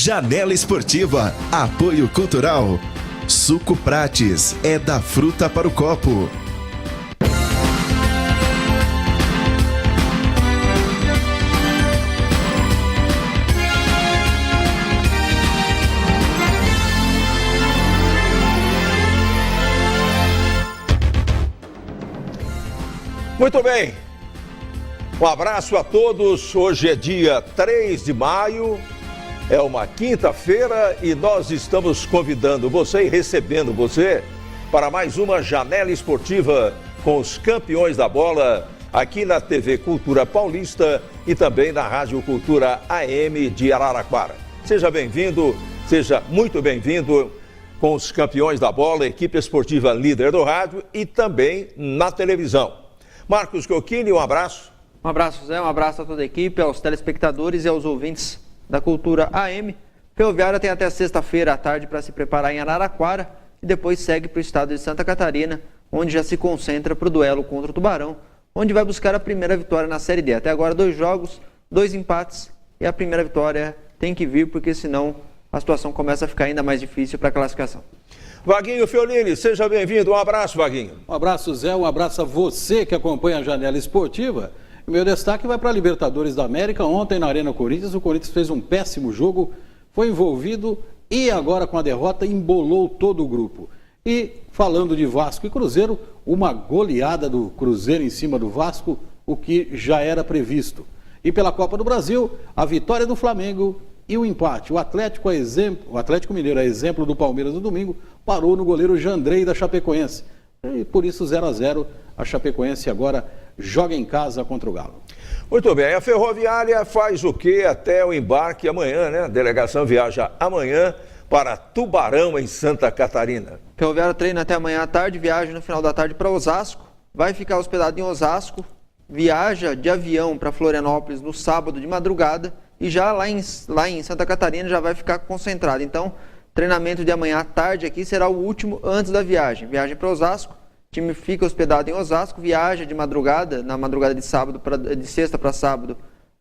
Janela Esportiva, apoio cultural. Suco Prates, é da fruta para o copo. Muito bem, um abraço a todos. Hoje é dia 3 de maio, é uma quinta-feira e nós estamos convidando você e recebendo você para mais uma Janela Esportiva com os campeões da bola aqui na TV Cultura Paulista e também na Rádio Cultura AM de Araraquara. Seja bem-vindo, seja muito bem-vindo com os campeões da bola, equipe esportiva líder do rádio e também na televisão. Marcos Cocchini, um abraço. Um abraço, Zé, um abraço a toda a equipe, aos telespectadores e aos ouvintes da Cultura AM. Ferroviária tem até sexta-feira à tarde para se preparar em Araraquara e depois segue para o estado de Santa Catarina, onde já se concentra para o duelo contra o Tubarão, onde vai buscar a primeira vitória na Série D. Até agora 2 jogos, 2 empates e a primeira vitória tem que vir, porque senão a situação começa a ficar ainda mais difícil para a classificação. Vaguinho Fiolini, seja bem-vindo. Um abraço, Vaguinho. Um abraço, Zé. Um abraço a você que acompanha a Janela Esportiva. Meu destaque vai para a Libertadores da América. Ontem na Arena Corinthians, o Corinthians fez um péssimo jogo, foi envolvido e agora com a derrota embolou todo o grupo. E falando de Vasco e Cruzeiro, uma goleada do Cruzeiro em cima do Vasco, o que já era previsto. E pela Copa do Brasil, a vitória do Flamengo e o empate. O Atlético Mineiro, a exemplo do Palmeiras no domingo, parou no goleiro Jandrei da Chapecoense. E por isso 0-0, a Chapecoense agora joga em casa contra o Galo. Muito bem, a Ferroviária faz o quê até o embarque amanhã, né? A delegação viaja amanhã para Tubarão, em Santa Catarina. Ferroviária treina até amanhã à tarde, viaja no final da tarde para Osasco, vai ficar hospedado em Osasco, viaja de avião para Florianópolis no sábado de madrugada e já lá em Santa Catarina já vai ficar concentrado. Então, treinamento de amanhã à tarde aqui será o último antes da viagem. Viagem para Osasco, o time fica hospedado em Osasco, viaja de madrugada, na madrugada de sexta para sábado,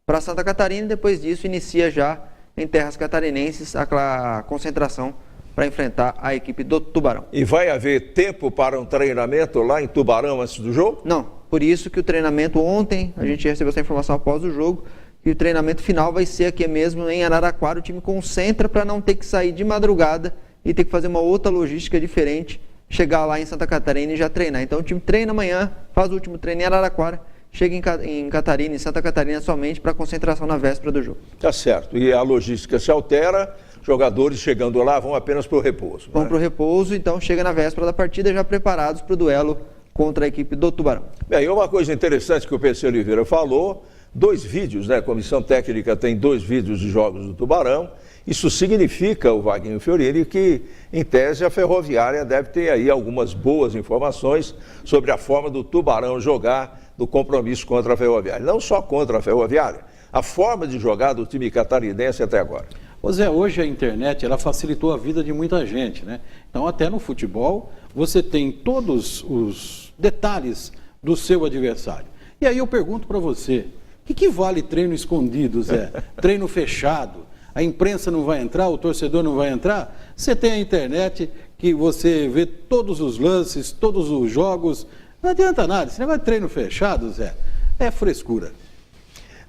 para Santa Catarina e depois disso inicia já em terras catarinenses a concentração para enfrentar a equipe do Tubarão. E vai haver tempo para um treinamento lá em Tubarão antes do jogo? Não, por isso que o treinamento ontem, a gente recebeu essa informação após o jogo, e o treinamento final vai ser aqui mesmo em Araraquara. O time concentra para não ter que sair de madrugada e ter que fazer uma outra logística diferente, chegar lá em Santa Catarina e já treinar. Então o time treina amanhã, faz o último treino em Araraquara, chega em Catarina, em Santa Catarina somente para concentração na véspera do jogo. Tá certo, e a logística se altera, jogadores chegando lá vão apenas para o repouso. Vão para o repouso, então chega na véspera da partida já preparados para o duelo contra a equipe do Tubarão. Bem, uma coisa interessante que o PC Oliveira falou, 2 vídeos, né? A comissão técnica tem 2 vídeos de jogos do Tubarão. Isso significa, o Vaguinho Fiorini, que, em tese, a Ferroviária deve ter aí algumas boas informações sobre a forma do Tubarão jogar no compromisso contra a Ferroviária. Não só contra a Ferroviária, a forma de jogar do time catarinense até agora. Ô Zé, hoje a internet ela facilitou a vida de muita gente, né? Então, até no futebol, você tem todos os detalhes do seu adversário. E aí eu pergunto para você, o que vale treino escondido, Zé? Treino fechado? A imprensa não vai entrar, o torcedor não vai entrar? Você tem a internet que você vê todos os lances, todos os jogos. Não adianta nada. Esse negócio de treino fechado, Zé, é frescura.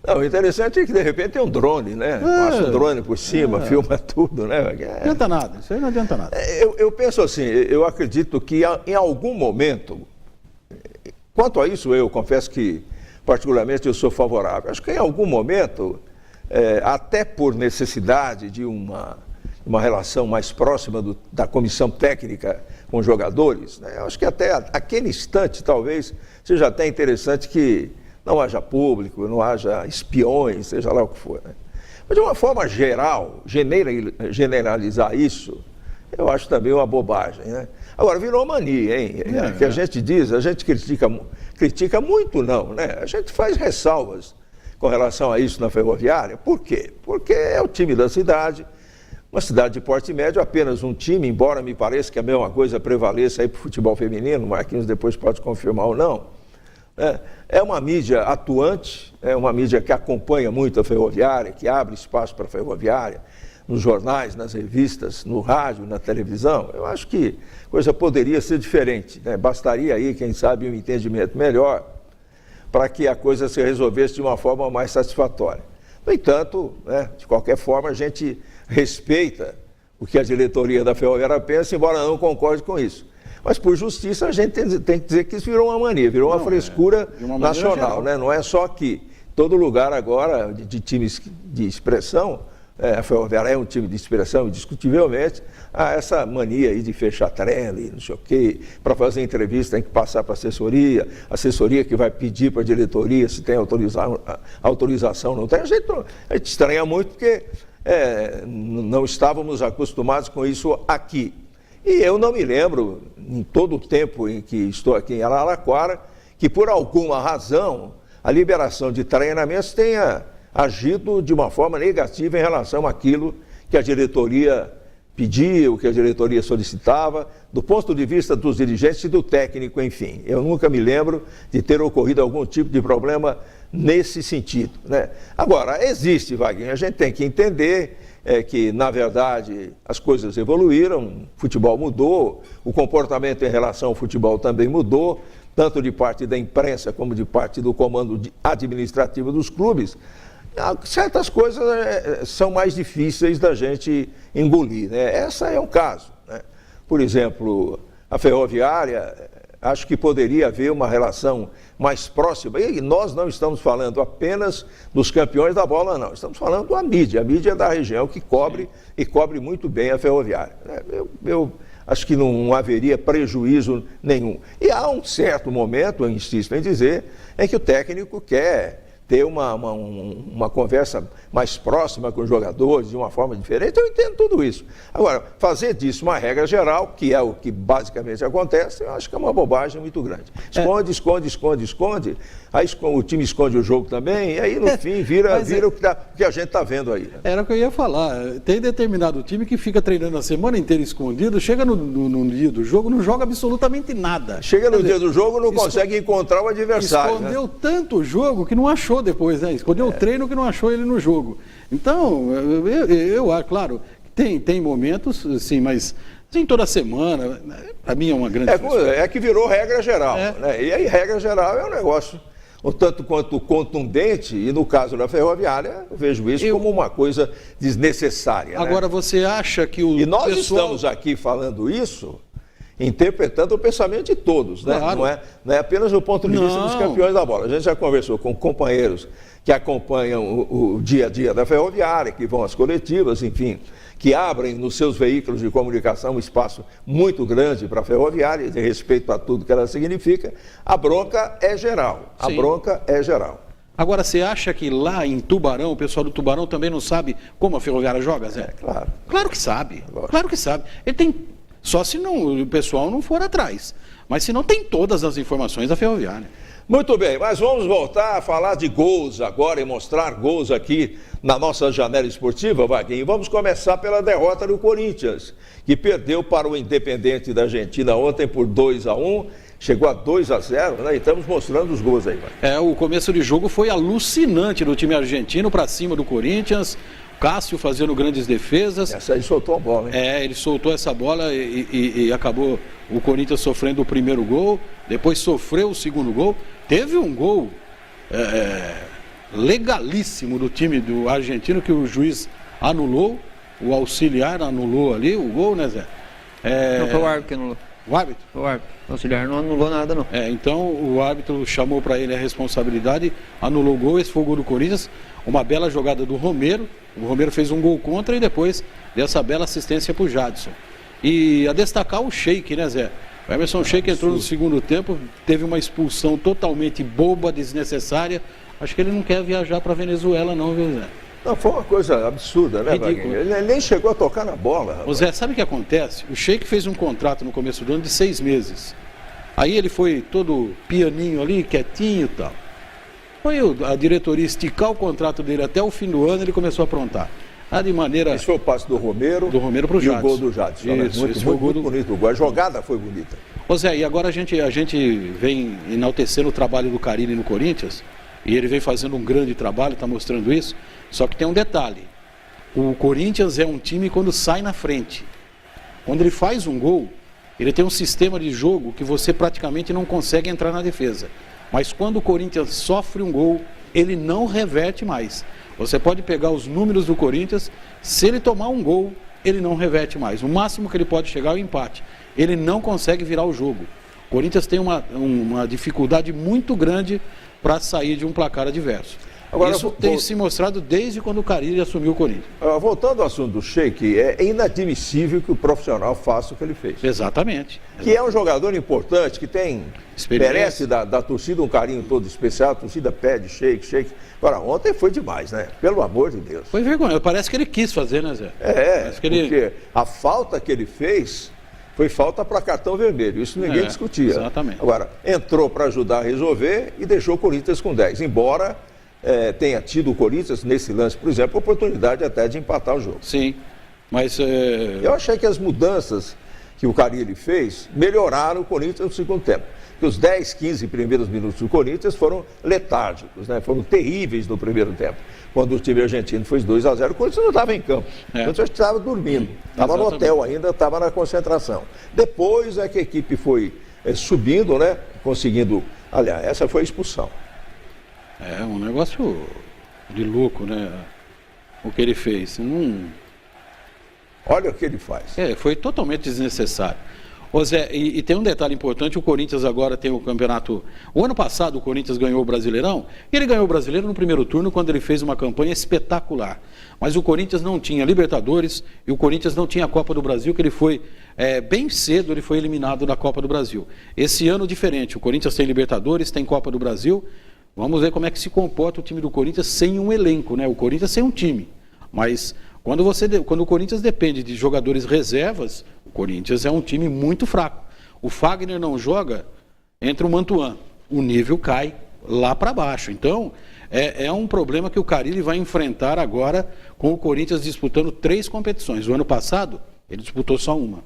Não, o interessante é que de repente tem um drone, né? Passa um drone por cima, filma tudo, né? Não adianta nada, isso aí não adianta nada. Eu penso assim, eu acredito que em algum momento, quanto a isso eu confesso que particularmente eu sou favorável. Acho que em algum momento, até por necessidade de uma relação mais próxima da comissão técnica com os jogadores, né? Acho que até aquele instante talvez seja até interessante que não haja público, não haja espiões, seja lá o que for, né? Mas de uma forma geral, generalizar isso, eu acho também uma bobagem, né? Agora, virou mania, hein? Que a gente diz, a gente critica muito não, né? A gente faz ressalvas com relação a isso na Ferroviária. Por quê? Porque é o time da cidade, uma cidade de porte médio, apenas um time, embora me pareça que a mesma coisa prevaleça aí para o futebol feminino, Marquinhos depois pode confirmar ou não. É uma mídia atuante, é uma mídia que acompanha muito a Ferroviária, que abre espaço para a Ferroviária, nos jornais, nas revistas, no rádio, na televisão, eu acho que a coisa poderia ser diferente, né? Bastaria aí, quem sabe, um entendimento melhor para que a coisa se resolvesse de uma forma mais satisfatória. No entanto, né, de qualquer forma, a gente respeita o que a diretoria da Ferroviária pensa, embora não concorde com isso. Mas, por justiça, a gente tem que dizer que isso virou uma mania, virou uma frescura nacional, né? Não é só aqui. Todo lugar agora, de times de expressão, a Ferroviária é um time de expressão, indiscutivelmente, há essa mania aí de fechar treino e não sei o quê. Para fazer entrevista tem que passar para a assessoria que vai pedir para a diretoria se tem autorização, não tem. A gente estranha muito porque não estávamos acostumados com isso aqui. E eu não me lembro, em todo o tempo em que estou aqui em Araraquara, que por alguma razão a liberação de treinamentos tenha agido de uma forma negativa em relação àquilo que a diretoria pedia, o que a diretoria solicitava, do ponto de vista dos dirigentes e do técnico, enfim. Eu nunca me lembro de ter ocorrido algum tipo de problema nesse sentido, né? Agora, existe, Vaguinho, a gente tem que entender que, na verdade, as coisas evoluíram, o futebol mudou, o comportamento em relação ao futebol também mudou, tanto de parte da imprensa como de parte do comando administrativo dos clubes. Certas coisas são mais difíceis da gente engolir, né? Essa é um caso, né? Por exemplo, a Ferroviária, acho que poderia haver uma relação mais próxima, e nós não estamos falando apenas dos campeões da bola, não, estamos falando da mídia, a mídia da região que cobre e cobre muito bem a Ferroviária. Eu acho que não haveria prejuízo nenhum. E há um certo momento, eu insisto em dizer, em que o técnico quer ter uma conversa mais próxima com os jogadores, de uma forma diferente, eu entendo tudo isso. Agora, fazer disso uma regra geral, que é o que basicamente acontece, eu acho que é uma bobagem muito grande. Esconde, aí o time esconde o jogo também, e aí no fim vira o que a gente está vendo aí. Né? Era o que eu ia falar, tem determinado time que fica treinando a semana inteira escondido, chega no dia do jogo, não joga absolutamente nada. Chega no dia do jogo, não consegue encontrar o adversário. Escondeu tanto o jogo que não achou depois, né? Escondeu o treino que não achou ele no jogo. Então, eu acho, claro, tem momentos, sim, mas sim, toda semana, para mim é uma grande É que virou regra geral, né? E aí regra geral é um negócio um tanto quanto contundente, e no caso da Ferroviária, eu vejo isso como uma coisa desnecessária. Agora, né? Você acha que o E nós estamos aqui falando isso, interpretando o pensamento de todos, né? Claro. Não é apenas do ponto de vista dos campeões da bola. A gente já conversou com companheiros que acompanham o dia a dia da Ferroviária, que vão às coletivas, enfim, que abrem nos seus veículos de comunicação um espaço muito grande para a Ferroviária, de respeito a tudo que ela significa. A bronca é geral. A bronca é geral. Agora, você acha que lá em Tubarão, o pessoal do Tubarão também não sabe como a Ferroviária joga, Zé? Claro. Claro que sabe. Lógico. Claro que sabe. Ele tem... Só se não, o pessoal não for atrás. Mas se não, tem todas as informações da Ferroviária. Muito bem, mas vamos voltar a falar de gols agora e mostrar gols aqui na nossa janela esportiva, Vaguinho. Vamos começar pela derrota do Corinthians, que perdeu para o Independente da Argentina ontem por 2-1, chegou a 2-0, né? E estamos mostrando os gols aí, Vaguinho. O começo de jogo foi alucinante do time argentino para cima do Corinthians. Cássio fazendo grandes defesas. Essa aí soltou a bola, hein? Ele soltou essa bola e acabou o Corinthians sofrendo o primeiro gol, depois sofreu o segundo gol. Teve um gol legalíssimo do time do argentino que o juiz anulou, o auxiliar anulou ali o gol, né, Zé? Não foi o árbitro que anulou. O árbitro? O árbitro. O auxiliar não anulou nada, não. Então o árbitro chamou para ele a responsabilidade, anulou o gol, esse foi o gol do Corinthians, uma bela jogada do Romero. O Romero fez um gol contra e depois dessa bela assistência para o Jadson. E a destacar o Sheik, né, Zé? O Emerson Sheik entrou no segundo tempo, teve uma expulsão totalmente boba, desnecessária. Acho que ele não quer viajar para a Venezuela não, viu, Zé? Não, foi uma coisa absurda, né, Ridículo. Ele nem chegou a tocar na bola. Rapaz. Ô Zé, sabe o que acontece? O Sheik fez um contrato no começo do ano de 6 meses. Aí ele foi todo pianinho ali, quietinho e tal. Foi a diretoria esticar o contrato dele até o fim do ano, ele começou a aprontar. De maneira... Esse foi o passe do Romero para o Jadson. E o gol do Jadson. Isso, muito bonito. A jogada foi bonita. Ô Zé, e agora a gente vem enaltecendo o trabalho do Carille no Corinthians, e ele vem fazendo um grande trabalho, está mostrando isso, só que tem um detalhe. O Corinthians é um time quando sai na frente. Quando ele faz um gol, ele tem um sistema de jogo que você praticamente não consegue entrar na defesa. Mas quando o Corinthians sofre um gol, ele não reverte mais. Você pode pegar os números do Corinthians, se ele tomar um gol, ele não reverte mais. O máximo que ele pode chegar é o empate. Ele não consegue virar o jogo. O Corinthians tem uma dificuldade muito grande para sair de um placar adverso. Agora, isso tem se mostrado desde quando o Carille assumiu o Corinthians. Voltando ao assunto do Sheik, é inadmissível que o profissional faça o que ele fez. Exatamente. Que é um jogador importante, que merece da torcida um carinho todo especial, a torcida pede Sheik. Agora, ontem foi demais, né? Pelo amor de Deus. Foi vergonha, parece que ele quis fazer, né, Zé? Porque a falta que ele fez foi falta para cartão vermelho, isso ninguém discutia. Exatamente. Agora, entrou para ajudar a resolver e deixou o Corinthians com 10, embora tenha tido o Corinthians, nesse lance, por exemplo, a oportunidade até de empatar o jogo. Sim, mas... Eu achei que as mudanças que o Carille fez melhoraram o Corinthians no segundo tempo. Que os 10, 15 primeiros minutos do Corinthians foram letárgicos, né? Foram terríveis no primeiro tempo. Quando o time argentino fez 2-0, o Corinthians não estava em campo. O Corinthians estava dormindo, estava no hotel ainda, estava na concentração. Depois é que a equipe foi subindo, né? Conseguindo... Aliás, essa foi a expulsão. É um negócio de louco, né? O que ele fez. Olha o que ele faz. Foi totalmente desnecessário. Ô Zé, e tem um detalhe importante, o Corinthians agora tem o campeonato... O ano passado o Corinthians ganhou o Brasileirão, e ele ganhou o Brasileiro no primeiro turno quando ele fez uma campanha espetacular. Mas o Corinthians não tinha Libertadores e o Corinthians não tinha a Copa do Brasil, que ele foi, bem cedo, ele foi eliminado da Copa do Brasil. Esse ano diferente, o Corinthians tem Libertadores, tem Copa do Brasil. Vamos ver como é que se comporta o time do Corinthians sem um elenco, né? O Corinthians sem um time. Mas quando o Corinthians depende de jogadores reservas, o Corinthians é um time muito fraco. O Fagner não joga, entra o Mantuan. O nível cai lá para baixo. Então, é um problema que o Carille vai enfrentar agora com o Corinthians disputando 3 competições. O ano passado, ele disputou só uma.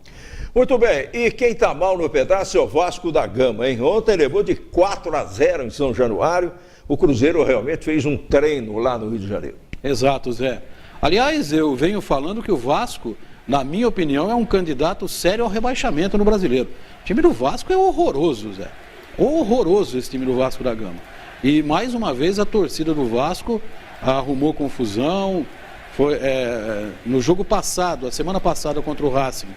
Muito bem, e quem está mal no pedaço é o Vasco da Gama, hein? Ontem levou de 4-0 em São Januário. O Cruzeiro realmente fez um treino lá no Rio de Janeiro. Exato, Zé. Aliás, eu venho falando que o Vasco, na minha opinião, é um candidato sério ao rebaixamento no Brasileiro. O time do Vasco é horroroso, Zé. Horroroso esse time do Vasco da Gama. E mais uma vez a torcida do Vasco arrumou confusão. Foi, no jogo passado, a semana passada contra o Racing,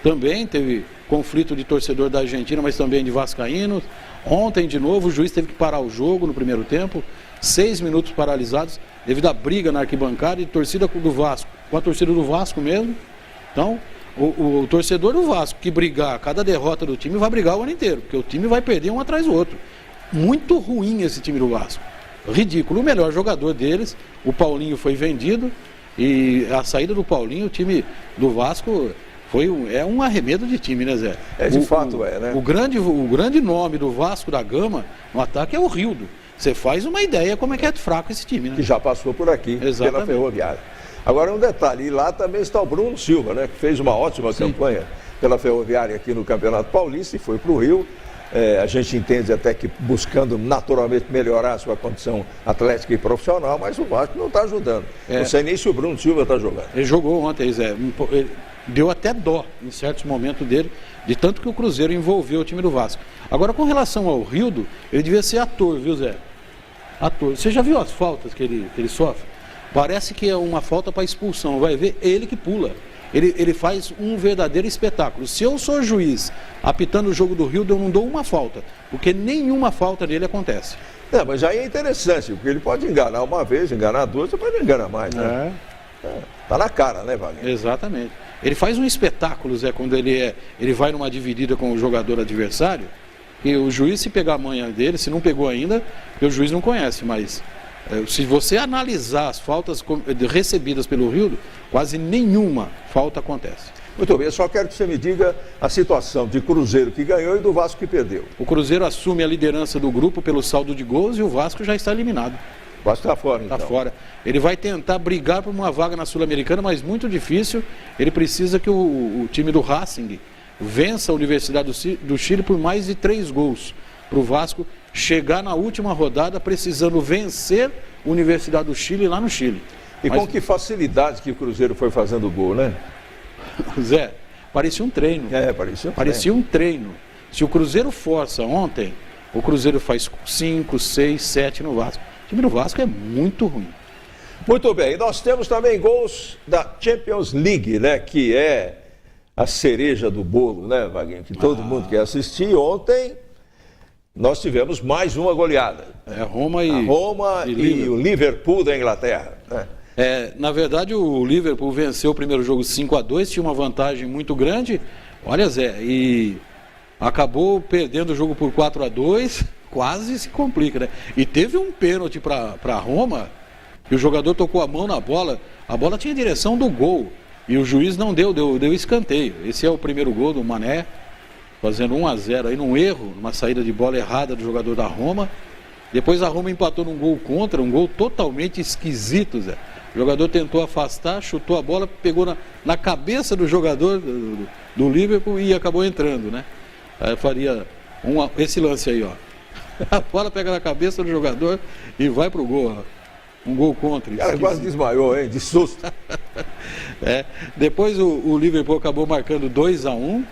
também teve conflito de torcedor da Argentina, mas também de vascaínos. Ontem, de novo, o juiz teve que parar o jogo no primeiro tempo. 6 minutos paralisados, devido à briga na arquibancada e torcida do Vasco, com a torcida do Vasco mesmo. Então, o torcedor do Vasco que brigar, cada derrota do time vai brigar o ano inteiro, porque o time vai perder um atrás do outro. Muito ruim esse time do Vasco. Ridículo. O melhor jogador deles, o Paulinho, foi vendido, e a saída do Paulinho, o time do Vasco... É um arremedo de time, né, Zé? De fato, né? O grande nome do Vasco da Gama no ataque é o Rildo. Você faz uma ideia como é que é fraco esse time, né? Que já passou por aqui, pela Ferroviária. Agora, um detalhe, e lá também está o Bruno Silva, né? Que fez uma ótima campanha pela Ferroviária aqui no Campeonato Paulista e foi para o Rio. A gente entende até que buscando naturalmente melhorar a sua condição atlética e profissional, mas o Vasco não está ajudando. Não sei nem se o Bruno Silva está jogando. Ele jogou ontem, Zé. Deu até dó em certos momentos dele, de tanto que o Cruzeiro envolveu o time do Vasco. Agora, com relação ao Rildo, ele devia ser ator, viu, Zé? Ator. Você já viu as faltas que ele sofre? Parece que é uma falta para expulsão. Vai ver, ele que pula. Ele faz um verdadeiro espetáculo. Se eu sou juiz apitando o jogo do Rildo, eu não dou uma falta, porque nenhuma falta dele acontece. Mas aí é interessante, porque ele pode enganar uma vez, enganar duas, você pode enganar mais, né? Tá na cara, né, Wagner? Exatamente. Ele faz um espetáculo, Zé, quando ele vai numa dividida com o jogador adversário, e o juiz, se pegar a manha dele, se não pegou ainda, porque o juiz não conhece, mas se você analisar as faltas recebidas pelo Rildo, quase nenhuma falta acontece. Muito bem, eu só quero que você me diga a situação de Cruzeiro que ganhou e do Vasco que perdeu. O Cruzeiro assume a liderança do grupo pelo saldo de gols e o Vasco já está eliminado. O Vasco está fora, então. Está fora. Ele vai tentar brigar por uma vaga na Sul-Americana, mas muito difícil. Ele precisa que o time do Racing vença a Universidade do Chile por mais de 3 gols. Para o Vasco chegar na última rodada precisando vencer a Universidade do Chile lá no Chile. E com que facilidade que o Cruzeiro foi fazendo gol, né? Zé, parecia um treino. Parecia um treino. Se o Cruzeiro força ontem, o Cruzeiro faz 5, 6, 7 no Vasco. O time do Vasco é muito ruim. Muito bem, nós temos também gols da Champions League, né? Que é a cereja do bolo, né, Vaguinho? Que todo mundo quer assistir. Ontem nós tivemos mais uma goleada. Roma e o Liverpool da Inglaterra, né? Na verdade, o Liverpool venceu o primeiro jogo 5-2, tinha uma vantagem muito grande. Olha, Zé, e acabou perdendo o jogo por 4-2, quase se complica, né? E teve um pênalti para Roma, e o jogador tocou a mão na bola, a bola tinha direção do gol, e o juiz não deu escanteio. Esse é o primeiro gol do Mané, fazendo 1-0 aí num erro, numa saída de bola errada do jogador da Roma. Depois a Roma empatou num gol contra, um gol totalmente esquisito, Zé. O jogador tentou afastar, chutou a bola, pegou na cabeça do jogador do Liverpool e acabou entrando, né? Aí faria esse lance aí, ó. A bola pega na cabeça do jogador e vai pro gol, ó. Um gol contra. O cara quase desmaiou, hein? De susto. Depois o Liverpool acabou marcando 2-1.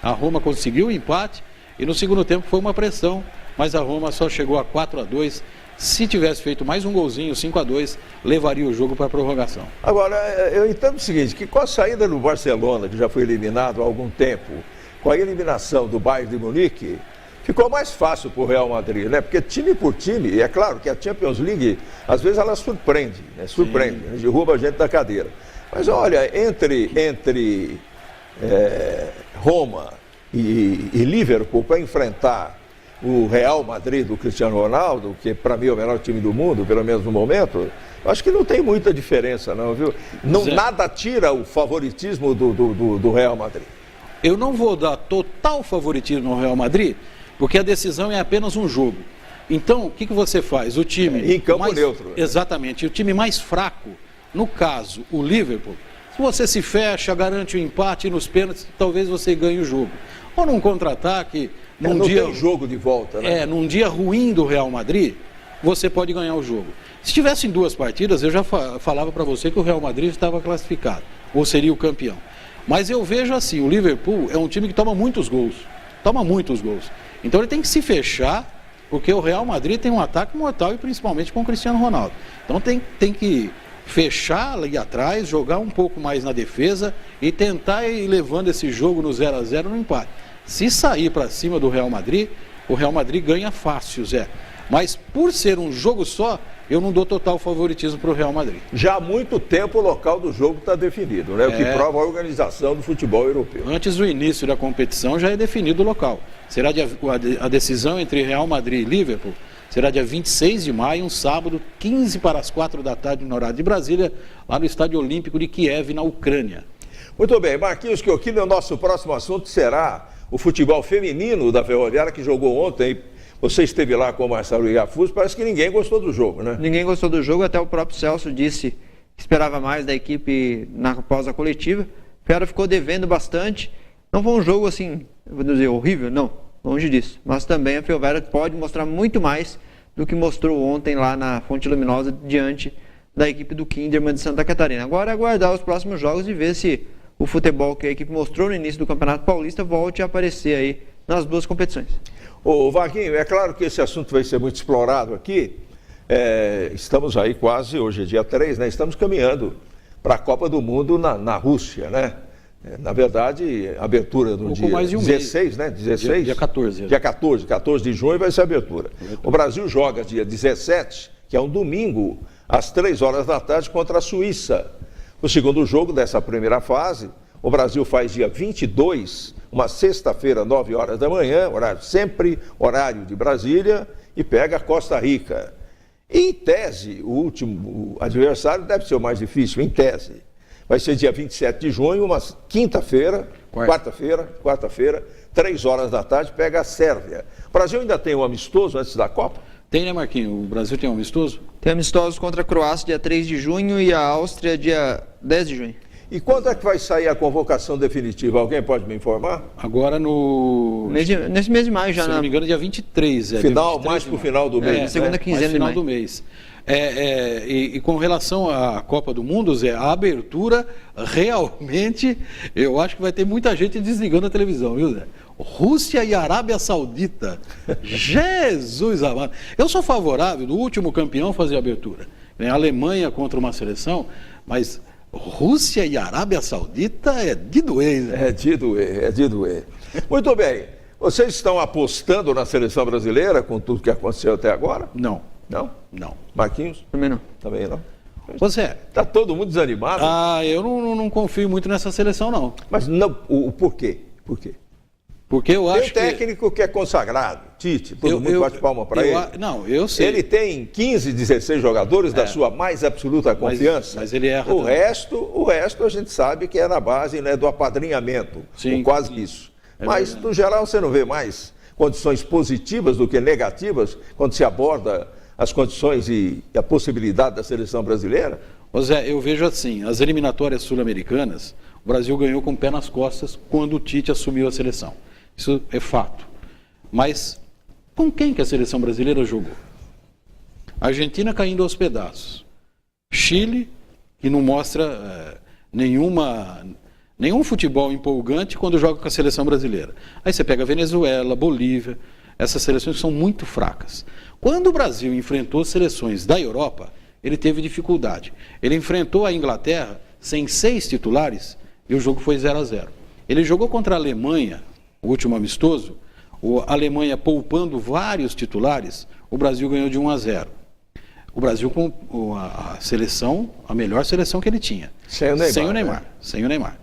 A Roma conseguiu o empate e no segundo tempo foi uma pressão, mas a Roma só chegou a 4-2. Se tivesse feito mais um golzinho, 5-2, levaria o jogo para a prorrogação. Agora, eu entendo o seguinte, que com a saída do Barcelona, que já foi eliminado há algum tempo, com a eliminação do Bayern de Munique, ficou mais fácil para o Real Madrid, né? Porque time por time, e é claro que a Champions League, às vezes ela surpreende, né? Derruba a gente da cadeira. Mas olha, entre Roma e Liverpool para enfrentar o Real Madrid do Cristiano Ronaldo, que para mim é o melhor time do mundo, pelo menos no momento, acho que não tem muita diferença não, viu? Nada tira o favoritismo do Real Madrid. Eu não vou dar total favoritismo ao Real Madrid, porque a decisão é apenas um jogo. Então, o que você faz? O time... em campo neutro. Exatamente. O time mais fraco, no caso, o Liverpool, se você se fecha, garante o empate nos pênaltis, talvez você ganhe o jogo. Ou num contra-ataque... Não tem jogo de volta, né? Num dia ruim do Real Madrid, você pode ganhar o jogo. Se tivessem 2 partidas, eu já falava para você que o Real Madrid estava classificado, ou seria o campeão. Mas eu vejo assim, o Liverpool é um time que toma muitos gols. Então ele tem que se fechar, porque o Real Madrid tem um ataque mortal, e principalmente com o Cristiano Ronaldo. Então tem que fechar ali atrás, jogar um pouco mais na defesa e tentar ir levando esse jogo no 0-0 no empate. Se sair para cima do Real Madrid, o Real Madrid ganha fácil, Zé. Mas por ser um jogo só, eu não dou total favoritismo para o Real Madrid. Já há muito tempo o local do jogo está definido, né? O que prova a organização do futebol europeu. Antes do início da competição já é definido o local. Será a decisão entre Real Madrid e Liverpool será dia 26 de maio, um sábado, 15:45 da tarde, no horário de Brasília, lá no Estádio Olímpico de Kiev, na Ucrânia. Muito bem, Marquinhos, que aqui no nosso próximo assunto será o futebol feminino da Ferroviária, que jogou ontem. Você esteve lá com o Marcelo Igafuz, parece que ninguém gostou do jogo, né? Ninguém gostou do jogo, até o próprio Celso disse que esperava mais da equipe na pausa coletiva. O Ferro ficou devendo bastante. Não foi um jogo assim, vou dizer, horrível, não, longe disso. Mas também a Ferroviária pode mostrar muito mais do que mostrou ontem lá na Fonte Luminosa diante da equipe do Kinderman de Santa Catarina. Agora é aguardar os próximos jogos e ver se o futebol que a equipe mostrou no início do Campeonato Paulista volte a aparecer aí nas 2 competições. Ô Vaguinho, é claro que esse assunto vai ser muito explorado aqui. Estamos aí quase, hoje é dia 3, né? Estamos caminhando para a Copa do Mundo na Rússia, né? Na verdade, a abertura no dia 16, né? 16? Dia 14. Dia 14 de junho vai ser a abertura. O Brasil joga dia 17, que é um domingo, às 3 horas da tarde, contra a Suíça. O segundo jogo dessa primeira fase, o Brasil faz dia 22, uma sexta-feira, 9 horas da manhã, horário de Brasília, e pega a Costa Rica. Em tese, o último adversário deve ser o mais difícil, em tese. Vai ser dia 27 de junho, uma quinta-feira, quarta-feira, 3 horas da tarde, pega a Sérvia. O Brasil ainda tem um amistoso antes da Copa? Tem, né, Marquinhos? O Brasil tem um amistoso? Tem amistosos contra a Croácia dia 3 de junho e a Áustria dia 10 de junho. E quando é que vai sair a convocação definitiva? Alguém pode me informar? Agora nesse mês de maio já. Se não me engano, dia 23. Mais para o final do mês. Segunda quinzena de maio. Do mês. E com relação à Copa do Mundo, Zé, a abertura realmente, eu acho que vai ter muita gente desligando a televisão, viu, Zé? Rússia e Arábia Saudita. Jesus amado. Eu sou favorável do último campeão fazer a abertura. A Alemanha contra uma seleção, mas Rússia e Arábia Saudita é de doer, Zé. É de doer. Muito bem. Vocês estão apostando na seleção brasileira com tudo que aconteceu até agora? Não. Não? Não. Marquinhos? Também não. Também não. Você? Está todo mundo desanimado? Eu não confio muito nessa seleção, não. Mas não, o porquê? Por quê? Porque eu acho Tem um técnico que é consagrado, Tite, todo mundo bate palma para ele. Não, eu sei. Ele tem 15, 16 jogadores da sua mais absoluta confiança. Mas ele erra o também. resto a gente sabe que é na base, né, do apadrinhamento, Sim, ou quase isso. Mas, no geral, você não vê mais condições positivas do que negativas quando se aborda as condições e a possibilidade da seleção brasileira? Ô Zé, eu vejo assim, as eliminatórias sul-americanas, o Brasil ganhou com o pé nas costas quando o Tite assumiu a seleção. Isso é fato. Mas com quem que a seleção brasileira jogou? A Argentina caindo aos pedaços. Chile, que não mostra nenhum futebol empolgante quando joga com a seleção brasileira. Aí você pega Venezuela, Bolívia, essas seleções são muito fracas. Quando o Brasil enfrentou seleções da Europa, ele teve dificuldade. Ele enfrentou a Inglaterra sem 6 titulares e o jogo foi 0-0. Ele jogou contra a Alemanha, o último amistoso, a Alemanha poupando vários titulares, o Brasil ganhou de 1-0. O Brasil com a seleção, a melhor seleção que ele tinha. Sem o Neymar.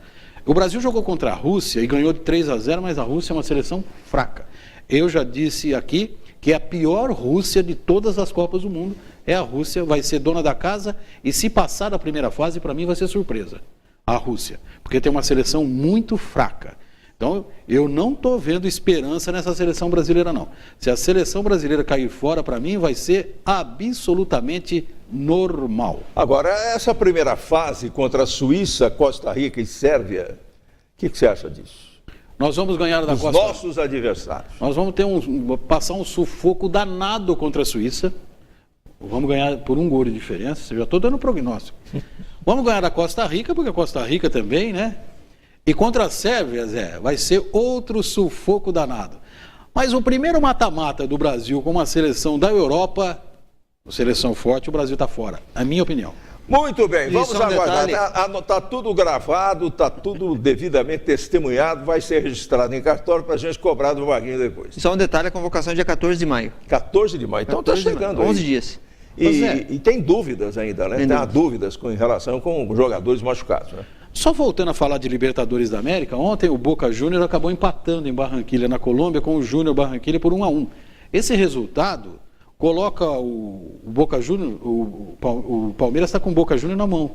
O Brasil jogou contra a Rússia e ganhou de 3-0, mas a Rússia é uma seleção fraca. Eu já disse aqui que a pior Rússia de todas as Copas do Mundo é a Rússia, vai ser dona da casa e se passar da primeira fase, para mim vai ser surpresa, a Rússia, porque tem uma seleção muito fraca. Então, eu não estou vendo esperança nessa seleção brasileira, não. Se a seleção brasileira cair fora, para mim, vai ser absolutamente normal. Agora, essa primeira fase contra a Suíça, Costa Rica e Sérvia, o que você acha disso? Nós vamos ganhar da Costa Rica. Os nossos adversários. Nós vamos passar um sufoco danado contra a Suíça. Vamos ganhar por 1 gol de diferença. Eu já estou dando prognóstico. Vamos ganhar da Costa Rica, porque a Costa Rica também, né? E contra a Sérvia, Zé, vai ser outro sufoco danado. Mas o primeiro mata-mata do Brasil com uma seleção da Europa, uma seleção forte, o Brasil está fora, na minha opinião. Muito bem, vamos Isso é um aguardar. detalhe. Está tudo gravado, está tudo devidamente testemunhado, vai ser registrado em cartório para a gente cobrar do Vaguinho depois. Só um detalhe, a convocação é dia 14 de maio. 14 de maio, então está chegando aí. 11 dias. E tem dúvidas ainda, né? Tem dúvidas em relação com jogadores machucados, né? Só voltando a falar de Libertadores da América, ontem o Boca Juniors acabou empatando em Barranquilla, na Colômbia, com o Júnior Barranquilla por 1-1. Esse resultado coloca o Boca Juniors, o Palmeiras está com o Boca Juniors na mão,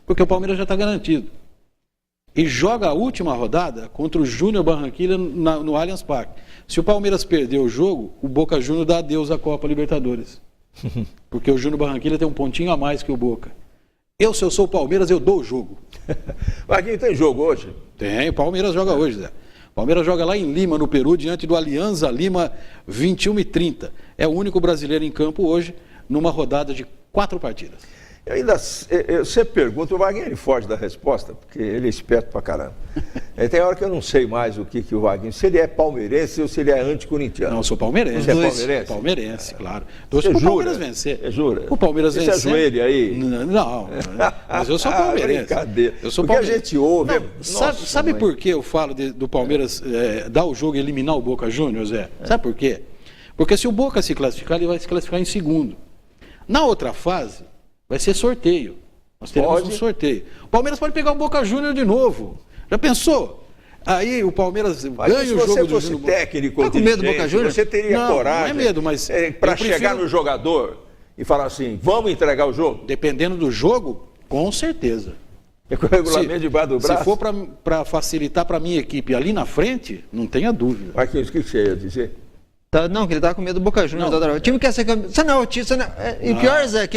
porque o Palmeiras já está garantido. E joga a última rodada contra o Júnior Barranquilla no Allianz Parque. Se o Palmeiras perder o jogo, o Boca Juniors dá adeus à Copa Libertadores. Porque o Júnior Barranquilla tem um pontinho a mais que o Boca. Se eu sou o Palmeiras, eu dou o jogo. Vaguinho, tem jogo hoje? Tem, o Palmeiras joga hoje, Zé. O Palmeiras joga lá em Lima, no Peru, diante do Alianza Lima, 21h30. É o único brasileiro em campo hoje, numa rodada de 4 partidas. Eu sempre pergunto, o Vaguinho ele foge da resposta, porque ele é esperto pra caramba. Tem hora que eu não sei mais o que o Vaguinho, se ele é palmeirense ou se ele é anti-corintiano. Não, eu sou palmeirense. Você é palmeirense? Palmeirense, claro. Torço pro Palmeiras vencer. Você jura? O Palmeiras vencer. Você ajoelha aí? Não, mas eu sou palmeirense. Brincadeira. Eu sou porque a gente ouve... Sabe por que eu falo do Palmeiras dar o jogo e eliminar o Boca Juniors, Zé? Sabe por quê? Porque se o Boca se classificar, ele vai se classificar em segundo. Na outra fase, vai ser sorteio. Nós teremos um sorteio. O Palmeiras pode pegar o Boca Juniors de novo. Já pensou? Aí o Palmeiras ganha o jogo do Júnior. Se você fosse técnico, tá com medo do Boca Juniors? Você teria coragem. Não é medo, mas para chegar no jogador e falar assim, vamos entregar o jogo? Dependendo do jogo, com certeza. É com o regulamento debaixo do braço? Se for para facilitar para a minha equipe ali na frente, não tenha dúvida. Marquinhos, o que você ia dizer? Não, que ele tava com medo do Boca Juniors. O time que quer ser campeão. E o pior, Zé, que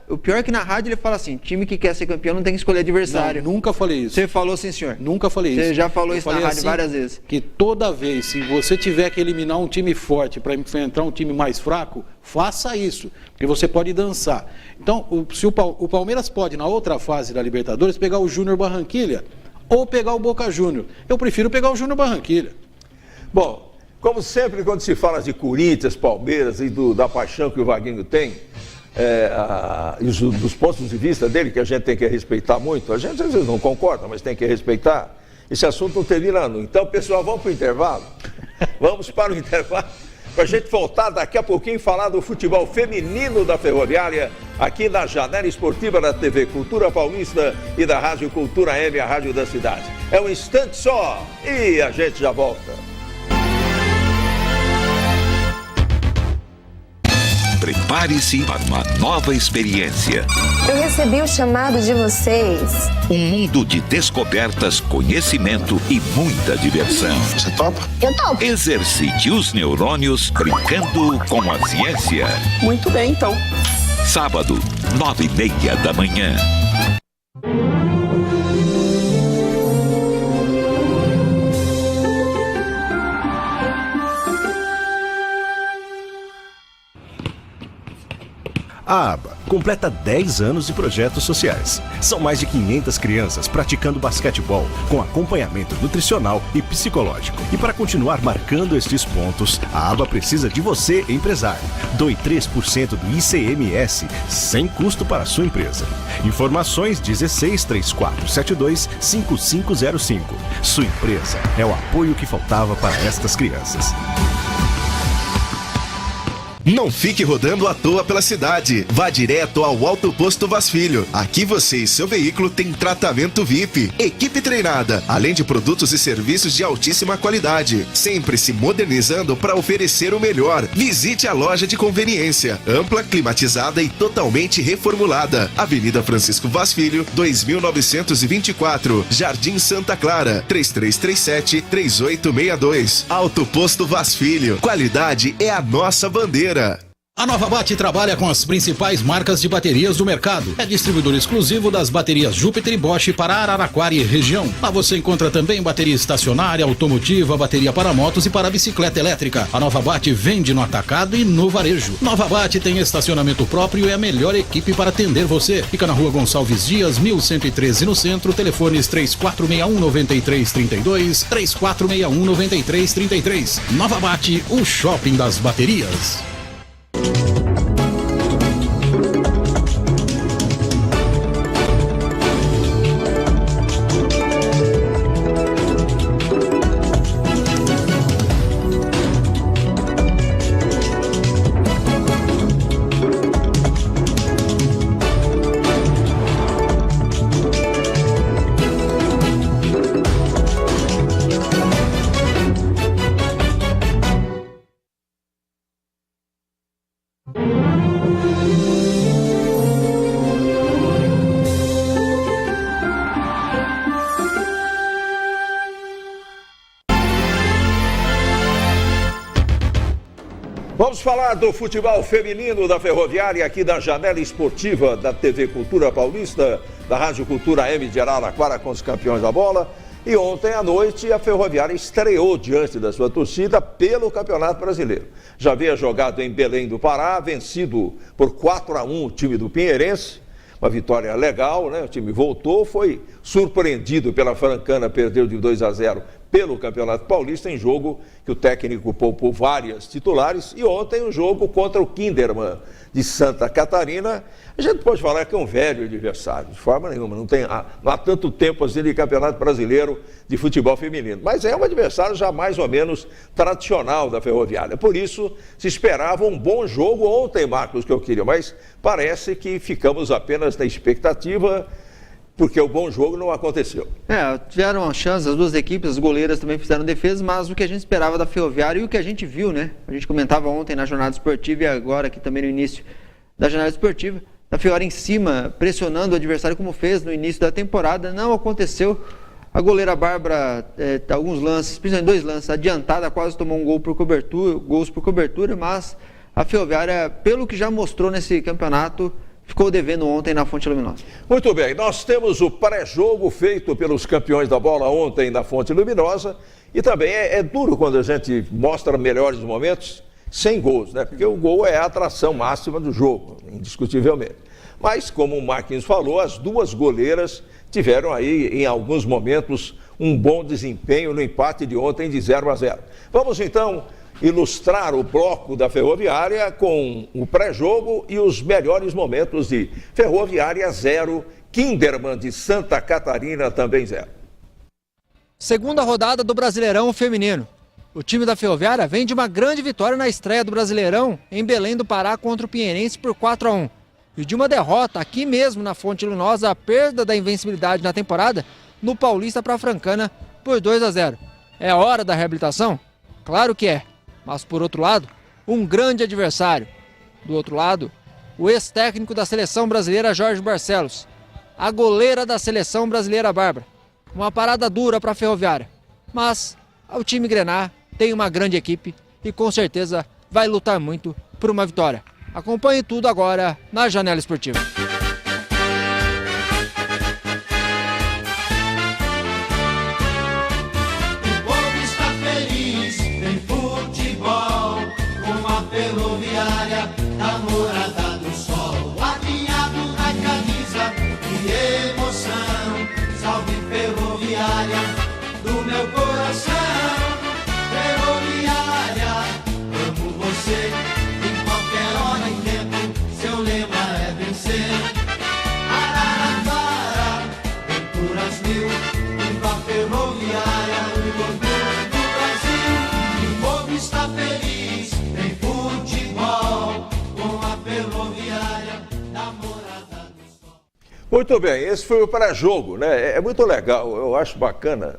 o pior é que na rádio ele fala assim: time que quer ser campeão não tem que escolher adversário. Não, nunca falei isso. Você falou sim, senhor. Nunca falei isso. Você já falou isso na rádio assim, várias vezes. Que toda vez, se você tiver que eliminar um time forte para enfrentar um time mais fraco, faça isso, porque você pode dançar. Então, se o Palmeiras pode, na outra fase da Libertadores, pegar o Júnior Barranquilla ou pegar o Boca Júnior, eu prefiro pegar o Júnior Barranquilla. Bom, como sempre, quando se fala de Corinthians, Palmeiras e da paixão que o Vaguinho tem, e dos pontos de vista dele, que a gente tem que respeitar muito, a gente às vezes não concorda, mas tem que respeitar, esse assunto não termina não. Então, pessoal, vamos para o intervalo? Vamos para o intervalo, para a gente voltar daqui a pouquinho e falar do futebol feminino da Ferroviária, aqui na Janela Esportiva da TV Cultura Paulista e da Rádio Cultura M, a rádio da cidade. É um instante só e a gente já volta. Prepare-se para uma nova experiência. Eu recebi o chamado de vocês. Um mundo de descobertas, conhecimento e muita diversão. Você topa? Eu topo. Exercite os neurônios brincando com a ciência. Muito bem, então. Sábado, 9h30 da manhã. A ABA completa 10 anos de projetos sociais. São mais de 500 crianças praticando basquetebol com acompanhamento nutricional e psicológico. E para continuar marcando estes pontos, a ABA precisa de você, empresário. Doe 3% do ICMS sem custo para a sua empresa. Informações 1634725505. Sua empresa é o apoio que faltava para estas crianças. Não fique rodando à toa pela cidade. Vá direto ao Auto Posto Vaz Filho. Aqui você e seu veículo têm tratamento VIP, equipe treinada, além de produtos e serviços de altíssima qualidade. Sempre se modernizando para oferecer o melhor. Visite a loja de conveniência, ampla, climatizada e totalmente reformulada. Avenida Francisco Vaz Filho, 2924, Jardim Santa Clara, 3337-3862. Auto Posto Vaz Filho. Qualidade é a nossa bandeira. A Nova Bate trabalha com as principais marcas de baterias do mercado. É distribuidor exclusivo das baterias Júpiter e Bosch para Araraquara e região. Lá você encontra também bateria estacionária, automotiva, bateria para motos e para bicicleta elétrica. A Nova Bate vende no atacado e no varejo. Nova Bate tem estacionamento próprio e é a melhor equipe para atender você. Fica na Rua Gonçalves Dias, 1113 no centro. Telefones 3461-9332, 3461-9333. Nova Bate, o shopping das baterias. Vamos falar do futebol feminino da Ferroviária, aqui da Janela Esportiva da TV Cultura Paulista, da Rádio Cultura M de Araraquara, com os campeões da bola. E ontem à noite a Ferroviária estreou diante da sua torcida pelo Campeonato Brasileiro. Já havia jogado em Belém do Pará, vencido por 4-1 o time do Pinheirense. Uma vitória legal, né? O time voltou, foi surpreendido pela Francana, perdeu de 2-0 pelo Campeonato Paulista, em jogo que o técnico poupou várias titulares. E ontem um jogo contra o Kinderman de Santa Catarina. A gente pode falar que é um velho adversário, de forma nenhuma, não há tanto tempo assim de Campeonato Brasileiro de futebol feminino. Mas é um adversário já mais ou menos tradicional da Ferroviária. Por isso, se esperava um bom jogo ontem, Marcos, que eu queria, mas parece que ficamos apenas na expectativa, porque o bom jogo não aconteceu. Tiveram uma chance, as duas equipes, as goleiras também fizeram defesa, mas o que a gente esperava da Ferroviária e o que a gente viu, né? A gente comentava ontem na jornada esportiva e agora aqui também no início da jornada esportiva, a Ferroviária em cima, pressionando o adversário como fez no início da temporada, não aconteceu A goleira Bárbara, alguns lances, principalmente 2 lances, adiantada, quase tomou gols por cobertura, mas a Ferroviária, pelo que já mostrou nesse campeonato, ficou devendo ontem na Fonte Luminosa. Muito bem, nós temos o pré-jogo feito pelos campeões da bola ontem na Fonte Luminosa e também é duro quando a gente mostra melhores momentos sem gols, né? Porque o gol é a atração máxima do jogo, indiscutivelmente. Mas, como o Marquinhos falou, as 2 goleiras tiveram aí, em alguns momentos, um bom desempenho no empate de ontem de 0-0. Vamos, então, ilustrar o bloco da Ferroviária com o pré-jogo e os melhores momentos de Ferroviária 0, Kinderman de Santa Catarina também 0. Segunda rodada do Brasileirão Feminino. O time da Ferroviária vem de uma grande vitória na estreia do Brasileirão em Belém do Pará contra o Pinheirense por 4-1. E de uma derrota aqui mesmo na Fonte Luminosa, a perda da invencibilidade na temporada no Paulista para a Francana por 2-0. É hora da reabilitação? Claro que é. Mas por outro lado, um grande adversário. Do outro lado, o ex-técnico da seleção brasileira Jorge Barcelos. A goleira da seleção brasileira Bárbara. Uma parada dura para a Ferroviária. Mas o time Grená tem uma grande equipe e com certeza vai lutar muito por uma vitória. Acompanhe tudo agora na Janela Esportiva. O povo está feliz, tem futebol, com a Ferroviária da Morada do Sol. Alinhado na camisa, que emoção, salve Ferroviária do meu coração. Ferroviária, amo você. Muito bem, esse foi o pré-jogo, né? É muito legal, eu acho bacana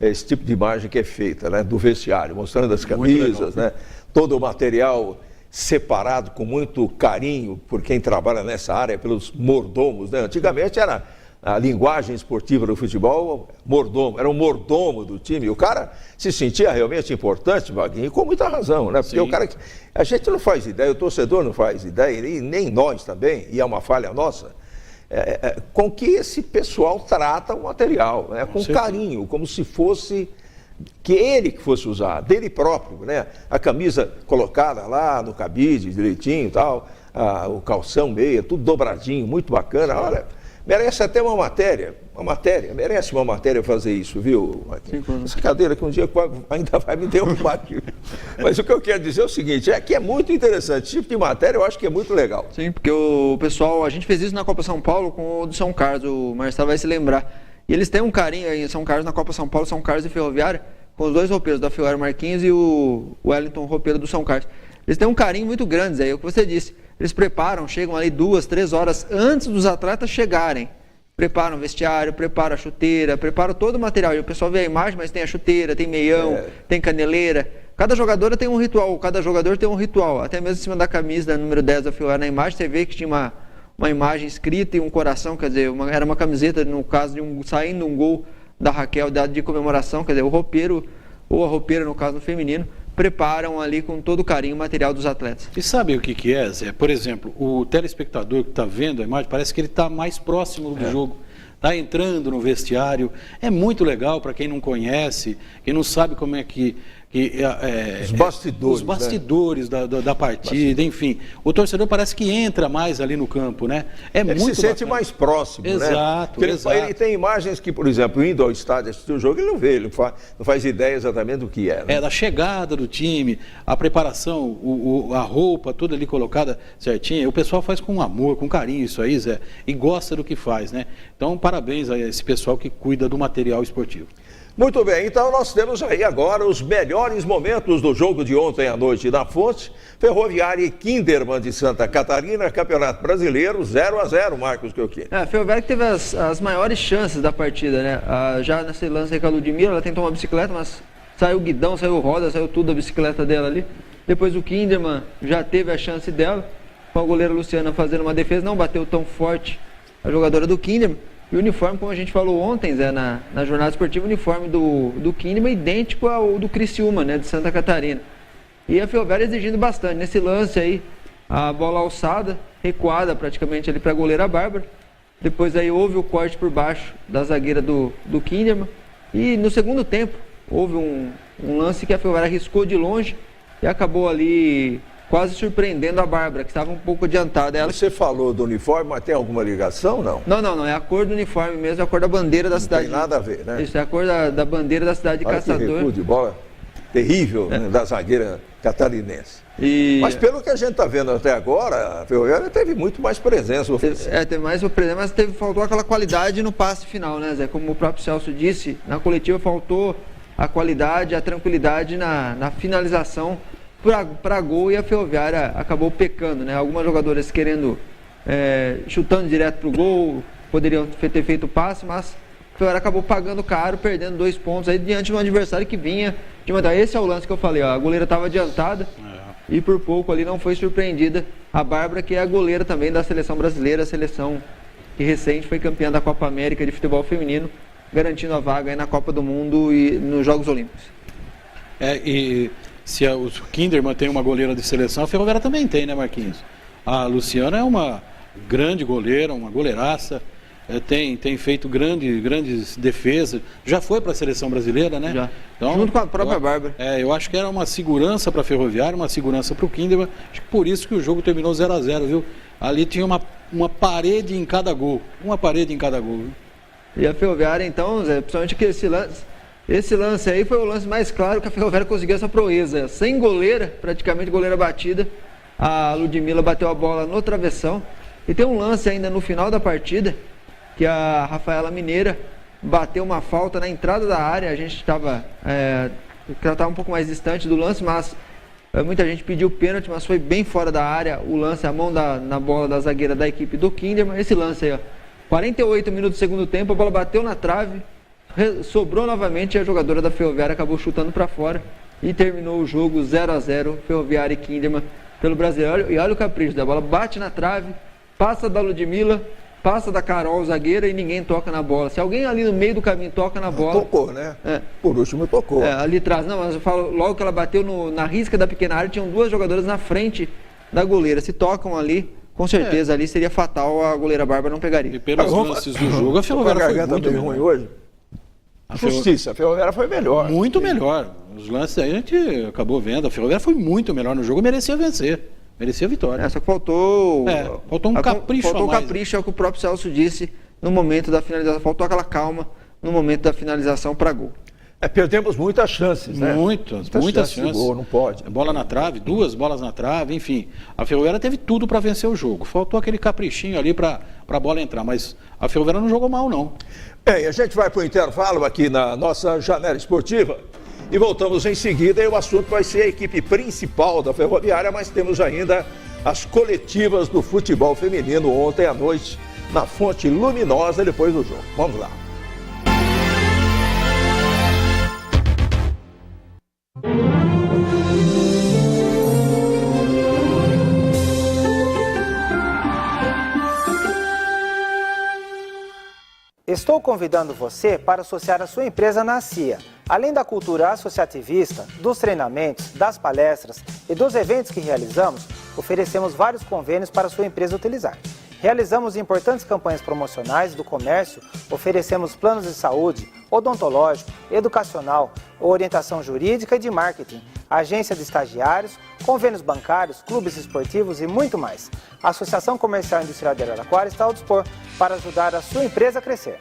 esse tipo de imagem que é feita, né? Do vestiário, mostrando as camisas, né? Todo o material separado com muito carinho por quem trabalha nessa área, pelos mordomos, né? Antigamente era a linguagem esportiva do futebol, mordomo, era um mordomo do time. O cara se sentia realmente importante, Vaguinho, e com muita razão, né? Porque o cara, a gente não faz ideia, o torcedor não faz ideia, e nem nós também, e é uma falha nossa, com que esse pessoal trata o material, né? Com carinho, como se fosse que ele que fosse usar, dele próprio, né? A camisa colocada lá no cabide, direitinho e tal, o calção meia, tudo dobradinho, muito bacana. Olha, merece até uma matéria, merece uma matéria fazer isso, viu? Essa cadeira que um dia ainda vai me derrubar aqui. Mas o que eu quero dizer é o seguinte, é que é muito interessante, esse tipo de matéria eu acho que é muito legal. Sim, porque o pessoal, a gente fez isso na Copa São Paulo com o do São Carlos, o Marcelo vai se lembrar. E eles têm um carinho aí em São Carlos, na Copa São Paulo, São Carlos e Ferroviária, com os 2 roupeiros, da Ferroviária Marquinhos e o Wellington, roupeiro do São Carlos. Eles têm um carinho muito grande, Zé, é o que você disse. Eles preparam, chegam ali 2, 3 horas antes dos atletas chegarem. Preparam o vestiário, preparam a chuteira, preparam todo o material. E o pessoal vê a imagem, mas tem a chuteira, tem meião, tem caneleira. Cada jogadora tem um ritual, cada jogador tem um ritual. Até mesmo em cima da camisa, número 10 da Ferroviária, na imagem, você vê que tinha uma imagem escrita e um coração, quer dizer, era uma camiseta, no caso de saindo um gol da Raquel, de comemoração, quer dizer, o roupeiro, ou a roupeira, no caso, no feminino, preparam ali com todo o carinho o material dos atletas. E sabe o que é, Zé? Por exemplo, o telespectador que está vendo a imagem, parece que ele está mais próximo do jogo. Está entrando no vestiário. É muito legal para quem não conhece, quem não sabe como é que os bastidores, né? da partida, enfim. O torcedor parece que entra mais ali no campo, né? Ele muito se sente mais próximo, exato, né? Ele tem imagens que, por exemplo, indo ao estádio assistir o jogo, ele não vê, ele não faz ideia exatamente do que é. Né? Da chegada do time, a preparação, a roupa, toda ali colocada certinha. O pessoal faz com amor, com carinho isso aí, Zé, e gosta do que faz, né? Então, parabéns a esse pessoal que cuida do material esportivo. Muito bem, então nós temos aí agora os melhores momentos do jogo de ontem à noite na Fonte. Ferroviária e Kinderman de Santa Catarina, Campeonato Brasileiro, 0-0, Marcos Keuquini. A Ferroviária que teve as maiores chances da partida, né? Já nesse lance aí com a Ludmilla, ela tentou uma bicicleta, mas saiu o guidão, saiu roda, saiu tudo da bicicleta dela ali. Depois o Kinderman já teve a chance dela, com a goleira Luciana fazendo uma defesa, não bateu tão forte a jogadora do Kinderman. E o uniforme, como a gente falou ontem, Zé, na jornada esportiva, o uniforme do Kinderman é idêntico ao do Criciúma, né, de Santa Catarina. E a Ferroviária exigindo bastante. Nesse lance aí, a bola alçada, recuada praticamente ali para a goleira Bárbara. Depois aí houve o corte por baixo da zagueira do Kinderman. E no segundo tempo, houve um lance que a Ferroviária arriscou de longe e acabou ali quase surpreendendo a Bárbara, que estava um pouco adiantada. Você falou do uniforme, mas tem alguma ligação, não? Não. É a cor do uniforme mesmo, é a cor da bandeira da cidade. Não tem nada a ver, né? Isso, é a cor da bandeira da cidade de Caçador. Que recuo de bola terrível, né, da zagueira catarinense. Mas pelo que a gente está vendo até agora, a Ferroviária teve muito mais presença ofensiva. Teve mais presença, mas faltou aquela qualidade no passe final, né, Zé? Como o próprio Celso disse, na coletiva faltou a qualidade, a tranquilidade na finalização para gol, e a Ferroviária acabou pecando, né? Algumas jogadoras chutando direto para o gol, poderiam ter feito o passe, mas a Ferroviária acabou pagando caro, perdendo 2 pontos aí diante de um adversário que vinha de uma... Esse é o lance que eu falei, ó, a goleira estava adiantada e por pouco ali não foi surpreendida. A Bárbara, que é a goleira também da seleção brasileira, a seleção que recente foi campeã da Copa América de futebol feminino, garantindo a vaga aí na Copa do Mundo e nos Jogos Olímpicos. Se o Kinderman tem uma goleira de seleção, a Ferroviária também tem, né, Marquinhos? A Luciana é uma grande goleira, uma goleiraça, tem feito grandes defesas, já foi para a seleção brasileira, né? Já. Então, junto com a própria Bárbara. Eu acho que era uma segurança para a Ferroviária, uma segurança para o Kinderman, acho que por isso que o jogo terminou 0-0, viu? Ali tinha uma parede em cada gol, viu? E a Ferroviária, então, Zé, principalmente que esse lance aí foi o lance mais claro que a Ferroviária conseguiu essa proeza. Sem goleira, praticamente goleira batida, a Ludmila bateu a bola no travessão. E tem um lance ainda no final da partida, que a Rafaela Mineira bateu uma falta na entrada da área. A gente estava um pouco mais distante do lance, mas muita gente pediu pênalti, mas foi bem fora da área o lance, a mão na bola da zagueira da equipe do Kinderman. Esse lance aí, ó, 48 minutos do segundo tempo, a bola bateu na trave, sobrou novamente e a jogadora da Ferroviária acabou chutando para fora e terminou o jogo 0-0, Ferroviária e Kinderman pelo Brasileiro. E olha o capricho, a bola bate na trave, passa da Ludmila, passa da Carol, zagueira, e ninguém toca na bola. Se alguém ali no meio do caminho toca na bola... Tocou, né? Por último tocou. Ali atrás, não, mas eu falo, logo que ela bateu na risca da pequena área, tinham 2 jogadoras na frente da goleira. Se tocam ali, com certeza ali seria fatal, a goleira Bárbara não pegaria. E pelos lances do jogo, a Ferroviária foi muito ruim hoje. Justiça, a Ferroviária foi melhor. Muito melhor. Os lances aí a gente acabou vendo. A Ferroviária foi muito melhor no jogo e merecia vencer. Merecia a vitória. Só que faltou um capricho a mais. Faltou capricho, é o que o próprio Celso disse no momento da finalização. Faltou aquela calma no momento da finalização para gol. Perdemos muitas chances, né? Muitas chances. Gol, não pode. Bola na trave, 2 bolas na trave, enfim. A Ferroviária teve tudo para vencer o jogo. Faltou aquele caprichinho ali para a bola entrar, mas a Ferroviária não jogou mal, não. A gente vai para o intervalo aqui na nossa janela esportiva e voltamos em seguida. E o assunto vai ser a equipe principal da Ferroviária, mas temos ainda as coletivas do futebol feminino ontem à noite na Fonte Luminosa depois do jogo. Vamos lá. Estou convidando você para associar a sua empresa na CIA. Além da cultura associativista, dos treinamentos, das palestras e dos eventos que realizamos, oferecemos vários convênios para a sua empresa utilizar. Realizamos importantes campanhas promocionais do comércio, oferecemos planos de saúde, odontológico, educacional, orientação jurídica e de marketing, agência de estagiários, convênios bancários, clubes esportivos e muito mais. A Associação Comercial e Industrial de Araraquara está ao dispor para ajudar a sua empresa a crescer.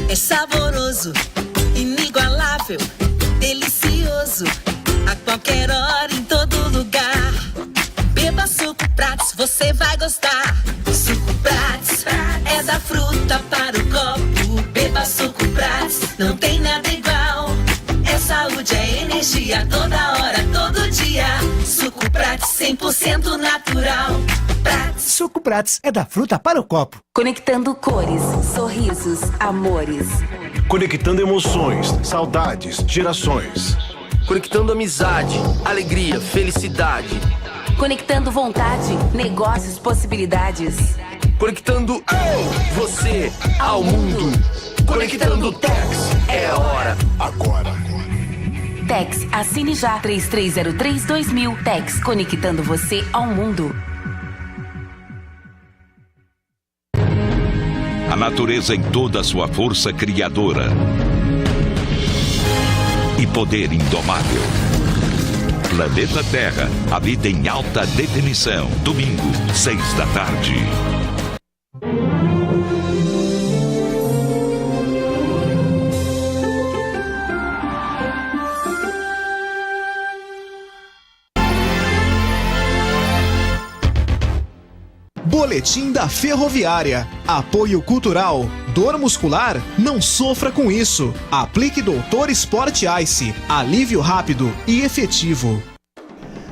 É saboroso, inigualável, delicioso, a qualquer hora, em todo lugar. Beba Suco Prates, você vai gostar. Suco Prates. dia, toda hora, todo dia. Suco Prats 100% natural. Prats. Suco Prats é da fruta para o copo. Conectando cores, sorrisos, amores. Conectando emoções, saudades, gerações. Conectando amizade, alegria, felicidade. Conectando vontade, negócios, possibilidades. Conectando você ao mundo. Conectando Tex, é a hora. Agora. Tex, assine já 3303-2000. Tex, conectando você ao mundo. A natureza em toda a sua força criadora e poder indomável. Planeta Terra, a vida em alta definição. Domingo, 18h. Boletim da Ferroviária. Apoio cultural. Dor muscular? Não sofra com isso. Aplique Doutor Sport Ice. Alívio rápido e efetivo.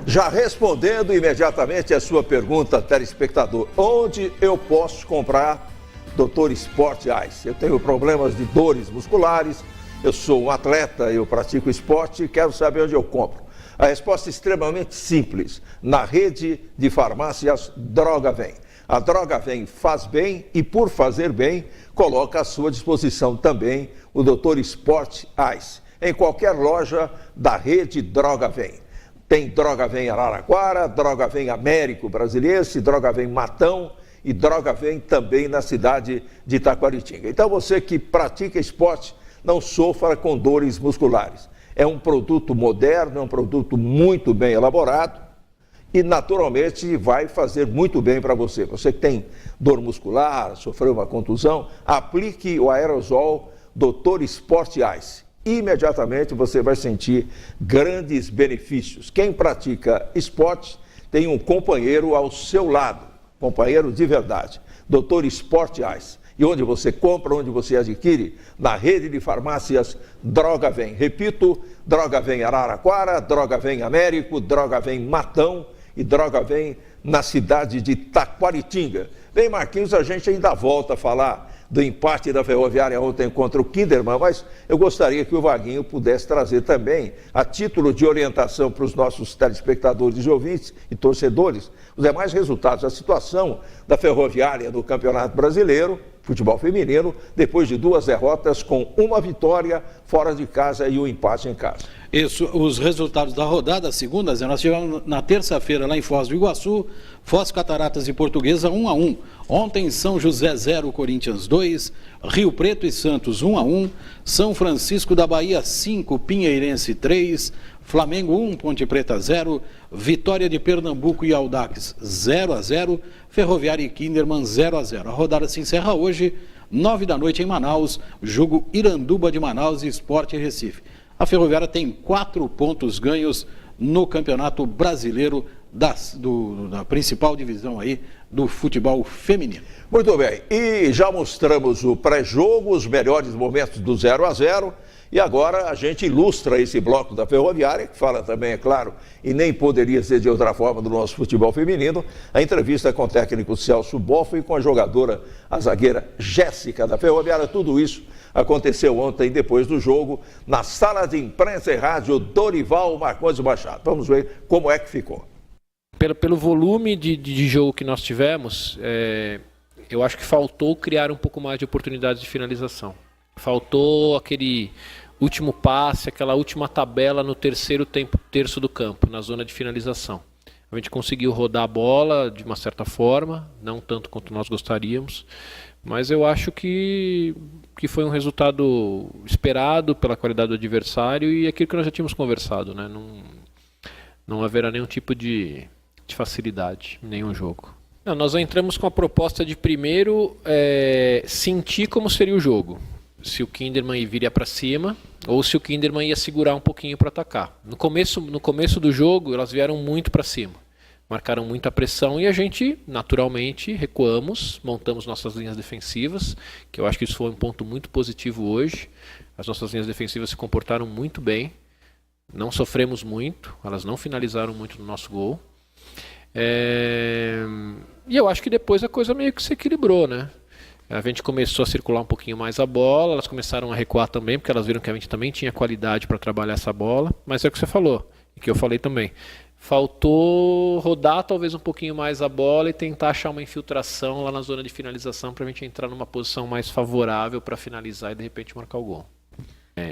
Já respondendo imediatamente a sua pergunta, telespectador, onde eu posso comprar Doutor Sport Ice? Eu tenho problemas de dores musculares, eu sou um atleta, eu pratico esporte e quero saber onde eu compro. A resposta é extremamente simples. Na rede de farmácias Droga Vem. A Droga Vem faz bem e, por fazer bem, coloca à sua disposição também o Doutor Sport Ice. Em qualquer loja da rede Droga Vem. Tem Droga Vem Araraquara, Droga Vem Américo Brasiliense, Droga Vem Matão e Droga Vem também na cidade de Taquaritinga. Então você que pratica esporte, não sofra com dores musculares. É um produto moderno, é um produto muito bem elaborado e naturalmente vai fazer muito bem para você. Você que tem dor muscular, sofreu uma contusão, aplique o aerosol Doutor Sport Ice. Imediatamente você vai sentir grandes benefícios. Quem pratica esporte tem um companheiro ao seu lado, companheiro de verdade, Doutor Sport Ice. E onde você compra, onde você adquire? Na rede de farmácias Droga Vem. Repito, Droga Vem Araraquara, Droga Vem Américo, Droga Vem Matão e Droga Vem na cidade de Taquaritinga. Bem, Marquinhos, a gente ainda volta a falar do empate da Ferroviária ontem contra o Kinderman, mas eu gostaria que o Vaguinho pudesse trazer também, a título de orientação para os nossos telespectadores e ouvintes e torcedores, os demais resultados, a situação da Ferroviária no Campeonato Brasileiro, futebol feminino, depois de 2 derrotas com 1 vitória fora de casa e 1 empate em casa. Isso, os resultados da rodada, segunda, nós tivemos na terça-feira lá em Foz do Iguaçu, Foz Cataratas e Portuguesa 1-1. Ontem São José 0, Corinthians 2, Rio Preto e Santos 1-1, São Francisco da Bahia 5, Pinheirense 3, Flamengo 1, Ponte Preta 0, Vitória de Pernambuco e Audax 0-0, Ferroviária e Kinderman 0-0. A rodada se encerra hoje, 9h em Manaus, jogo Iranduba de Manaus e Sport Recife. A Ferroviária tem 4 pontos ganhos no Campeonato Brasileiro da principal divisão aí do futebol feminino. Muito bem, e já mostramos o pré-jogo, os melhores momentos do 0-0, e agora a gente ilustra esse bloco da Ferroviária, que fala também, é claro, e nem poderia ser de outra forma do nosso futebol feminino, a entrevista com o técnico Celso Boffo e com a jogadora, a zagueira Jéssica da Ferroviária. Tudo isso aconteceu ontem, depois do jogo, na sala de imprensa e rádio Dorival Marcondes Machado. Vamos ver como é que ficou. Pelo volume de jogo que nós tivemos, eu acho que faltou criar um pouco mais de oportunidades de finalização. Faltou aquele último passe, aquela última tabela no terço do campo, na zona de finalização. A gente conseguiu rodar a bola de uma certa forma, não tanto quanto nós gostaríamos, mas eu acho que foi um resultado esperado pela qualidade do adversário e aquilo que nós já tínhamos conversado, né? Não haverá nenhum tipo de facilidade em nenhum jogo. Não, nós entramos com a proposta de primeiro sentir como seria o jogo. Se o Kinderman viria para cima ou se o Kinderman ia segurar um pouquinho para atacar. No começo do jogo, elas vieram muito para cima. Marcaram muita pressão e a gente, naturalmente, recuamos, montamos nossas linhas defensivas, que eu acho que isso foi um ponto muito positivo hoje. As nossas linhas defensivas se comportaram muito bem. Não sofremos muito, elas não finalizaram muito no nosso gol. E eu acho que depois a coisa meio que se equilibrou, né? A gente começou a circular um pouquinho mais a bola, elas começaram a recuar também, porque elas viram que a gente também tinha qualidade para trabalhar essa bola, mas é o que você falou, e que eu falei também. Faltou rodar talvez um pouquinho mais a bola e tentar achar uma infiltração lá na zona de finalização para a gente entrar numa posição mais favorável para finalizar e de repente marcar o gol.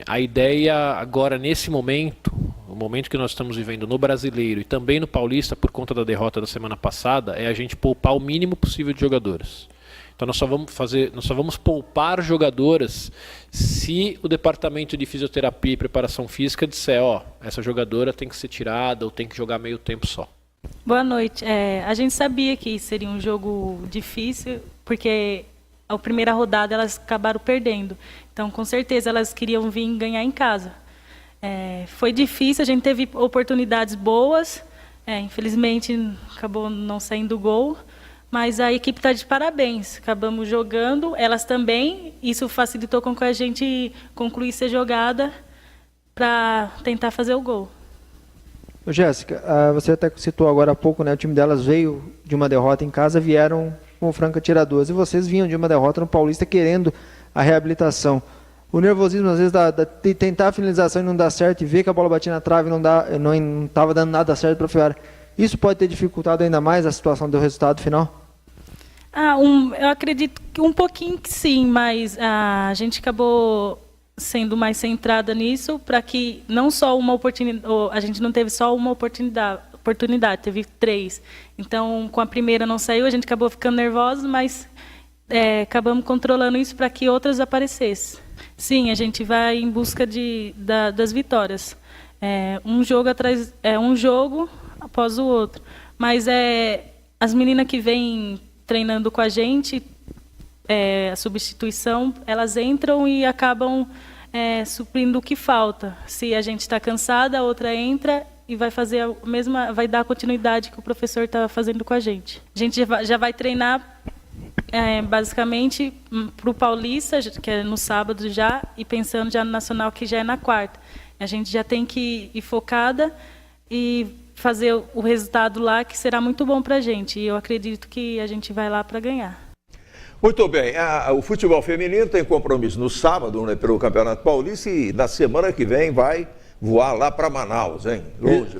A ideia agora nesse momento, o momento que nós estamos vivendo no Brasileiro e também no Paulista por conta da derrota da semana passada, é a gente poupar o mínimo possível de jogadoras. Então nós só vamos poupar jogadoras se o departamento de fisioterapia e preparação física disser, essa jogadora tem que ser tirada ou tem que jogar meio tempo só. Boa noite. A gente sabia que seria um jogo difícil, porque a primeira rodada elas acabaram perdendo. Então, com certeza, elas queriam vir ganhar em casa. Foi difícil, a gente teve oportunidades boas, infelizmente acabou não saindo gol, mas a equipe está de parabéns. Acabamos jogando, elas também, isso facilitou com que a gente concluísse a jogada para tentar fazer o gol. Jéssica, você até citou agora há pouco, né? O time delas veio de uma derrota em casa, vieram com franca tiradoras, e vocês vinham de uma derrota no Paulista querendo a reabilitação. O nervosismo, às vezes, de tentar a finalização e não dar certo, e ver que a bola batia na trave e não estava dando nada certo para a Ferroviária, isso pode ter dificultado ainda mais a situação do resultado final? Eu acredito que um pouquinho que sim, mas a gente acabou sendo mais centrada nisso para que não só uma oportunidade, a gente não teve só uma oportunidade, teve 3. Então, com a primeira não saiu, a gente acabou ficando nervosa, mas acabamos controlando isso para que outras aparecessem. Sim, a gente vai em busca das vitórias. Um jogo após o outro. Mas as meninas que vêm treinando com a gente, a substituição, elas entram e acabam suprindo o que falta. Se a gente está cansada, a outra entra e vai fazer vai dar a continuidade que o professor está fazendo com a gente. A gente já vai treinar basicamente para o Paulista, que é no sábado já, e pensando já no Nacional, que já é na quarta. A gente já tem que ir focada e fazer o resultado lá, que será muito bom para a gente. E eu acredito que a gente vai lá para ganhar. Muito bem, o futebol feminino tem compromisso no sábado, né, pelo Campeonato Paulista, e na semana que vem vai voar lá para Manaus, hein? Longe.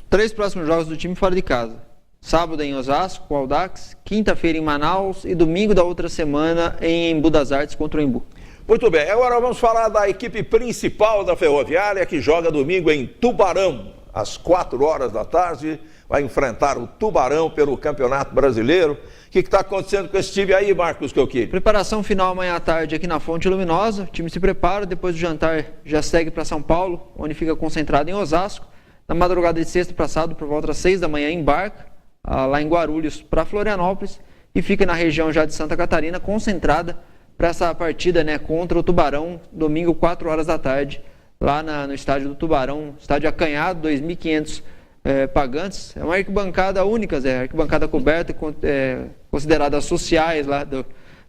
3 próximos jogos do time fora de casa. Sábado em Osasco, com o Audax, quinta-feira em Manaus e domingo da outra semana em Embu das Artes contra o Embu. Muito bem, agora vamos falar da equipe principal da Ferroviária, que joga domingo em Tubarão, às 4 horas da tarde, vai enfrentar o Tubarão pelo Campeonato Brasileiro. O que está acontecendo com esse time aí, Marcos Coquilho? Preparação final amanhã à tarde aqui na Fonte Luminosa. O time se prepara, depois do jantar já segue para São Paulo, onde fica concentrado em Osasco. Na madrugada de sexta para sábado, por volta das 6 da manhã, embarca lá em Guarulhos para Florianópolis e fica na região já de Santa Catarina, concentrada para essa partida, né, contra o Tubarão, domingo, 4 horas da tarde, lá no estádio do Tubarão, estádio acanhado, 2.500 pagantes. É uma arquibancada única, arquibancada coberta, considerada sociais lá do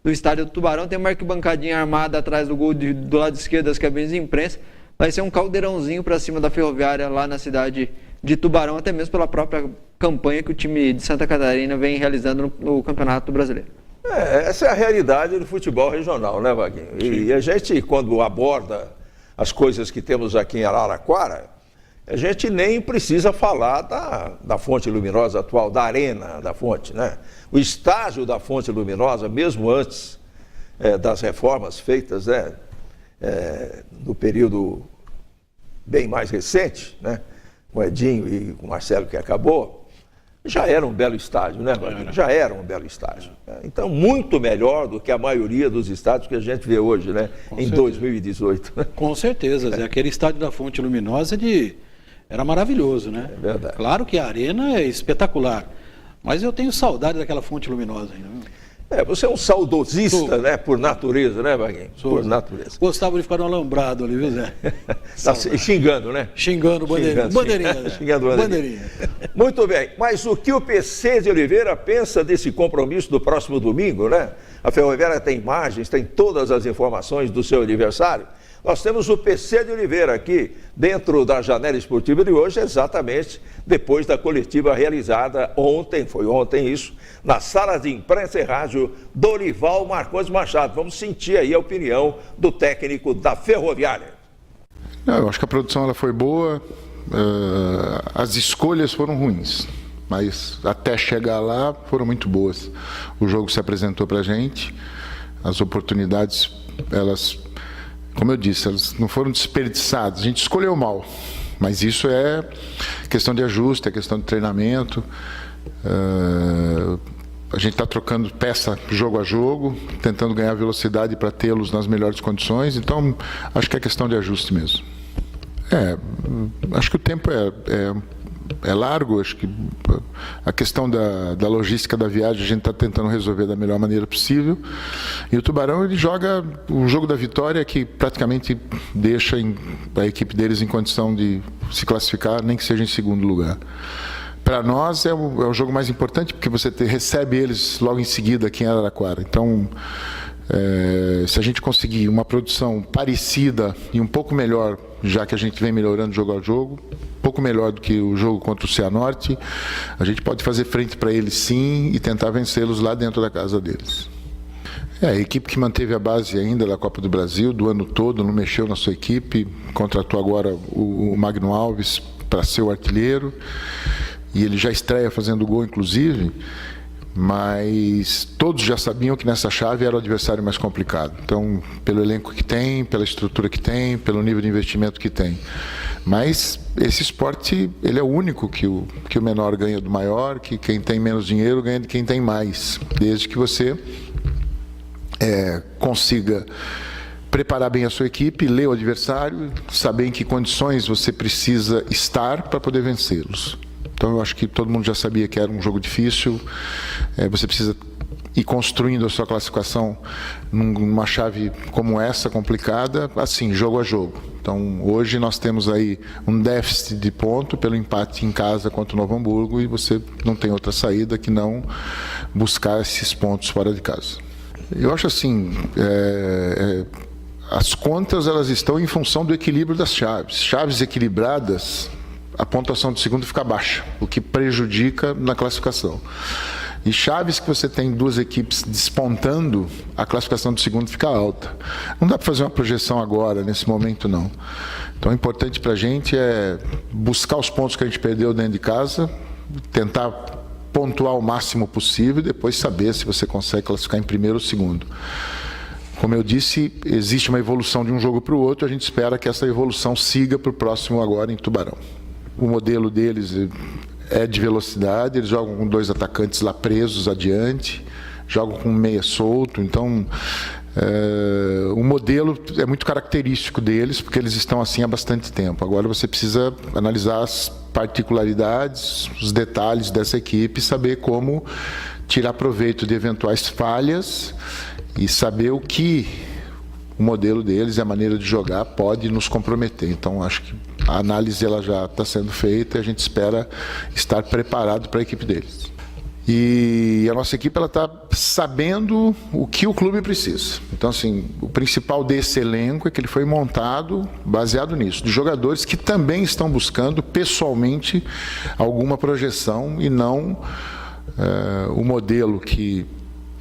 estádio do Tubarão. Tem uma arquibancadinha armada atrás do gol do lado esquerdo das cabines de imprensa. Vai ser um caldeirãozinho para cima da Ferroviária lá na cidade de Tubarão, até mesmo pela própria campanha que o time de Santa Catarina vem realizando no Campeonato Brasileiro. Essa é a realidade do futebol regional, né, Vaguinho? E a gente, quando aborda as coisas que temos aqui em Araraquara, a gente nem precisa falar da Fonte Luminosa atual, da Arena da Fonte, né? O estágio da Fonte Luminosa, mesmo antes das reformas feitas, né, no período bem mais recente, né, com o Edinho e com o Marcelo que acabou, já era um belo estádio, né, Vaguinho? Já era um belo estádio. Então, muito melhor do que a maioria dos estádios que a gente vê hoje, né, em 2018. Com certeza, Zé. Aquele estádio da Fonte Luminosa era maravilhoso, né? É verdade. Claro que a arena é espetacular, mas eu tenho saudade daquela Fonte Luminosa ainda. Você é um saudosista, né, por natureza, né, Vaguinho? Por natureza. Gostava de ficar no alambrado ali, viu, Zé? Tá xingando, né? Xingando o bandeirinha. Bandeirinha. Xingando bandeirinha. Muito bem, mas o que o PC de Oliveira pensa desse compromisso do próximo domingo, né? A Ferroviária tem imagens, tem todas as informações do seu aniversário. Nós temos o PC de Oliveira aqui, dentro da janela esportiva de hoje, exatamente depois da coletiva realizada ontem, foi ontem isso, na sala de imprensa e rádio Dorival Marcondes Machado. Vamos sentir aí a opinião do técnico da Ferroviária. Eu acho que a produção ela foi boa, as escolhas foram ruins, mas até chegar lá foram muito boas. O jogo se apresentou para a gente, as oportunidades, elas, como eu disse, elas não foram desperdiçadas, a gente escolheu mal, mas isso é questão de ajuste, é questão de treinamento. A gente está trocando peça jogo a jogo, tentando ganhar velocidade para tê-los nas melhores condições, então acho que é questão de ajuste mesmo. Acho que o tempo é largo, acho que a questão da logística da viagem a gente está tentando resolver da melhor maneira possível. E o Tubarão ele joga o jogo da vitória que praticamente deixa a equipe deles em condição de se classificar, nem que seja em segundo lugar. Para nós é o jogo mais importante porque você recebe eles logo em seguida aqui em Araraquara. Então, se a gente conseguir uma produção parecida e um pouco melhor, já que a gente vem melhorando jogo a jogo, um pouco melhor do que o jogo contra o Cianorte, a gente pode fazer frente para eles sim e tentar vencê-los lá dentro da casa deles. A equipe que manteve a base ainda da Copa do Brasil, do ano todo, não mexeu na sua equipe, contratou agora o Magno Alves para ser o artilheiro, e ele já estreia fazendo gol, inclusive, mas todos já sabiam que nessa chave era o adversário mais complicado. Então, pelo elenco que tem, pela estrutura que tem, pelo nível de investimento que tem. Mas esse esporte, ele é o único que o menor ganha do maior, que quem tem menos dinheiro ganha de quem tem mais, desde que você consiga preparar bem a sua equipe, ler o adversário, saber em que condições você precisa estar para poder vencê-los. Então eu acho que todo mundo já sabia que era um jogo difícil, você precisa ir construindo a sua classificação numa chave como essa, complicada, assim, jogo a jogo. Então hoje nós temos aí um déficit de ponto pelo empate em casa contra o Novo Hamburgo e você não tem outra saída que não buscar esses pontos fora de casa. Eu acho assim, as contas elas estão em função do equilíbrio das chaves. Chaves equilibradas, a pontuação do segundo fica baixa, o que prejudica na classificação. E chaves que você tem duas equipes despontando, a classificação do segundo fica alta. Não dá para fazer uma projeção agora, nesse momento não. Então o importante para a gente é buscar os pontos que a gente perdeu dentro de casa, tentar pontuar o máximo possível e depois saber se você consegue classificar em primeiro ou segundo. Como eu disse, existe uma evolução de um jogo para o outro, a gente espera que essa evolução siga para o próximo agora em Tubarão. O modelo deles é de velocidade, eles jogam com dois atacantes lá presos adiante, jogam com um meia solto, então o modelo é muito característico deles, porque eles estão assim há bastante tempo. Agora você precisa analisar as particularidades, os detalhes dessa equipe, saber como tirar proveito de eventuais falhas e saber o que o modelo deles e a maneira de jogar pode nos comprometer. Então acho que a análise ela já está sendo feita e a gente espera estar preparado para a equipe deles. E a nossa equipe está sabendo o que o clube precisa. Então, assim, o principal desse elenco é que ele foi montado baseado nisso, de jogadores que também estão buscando pessoalmente alguma projeção e não o modelo que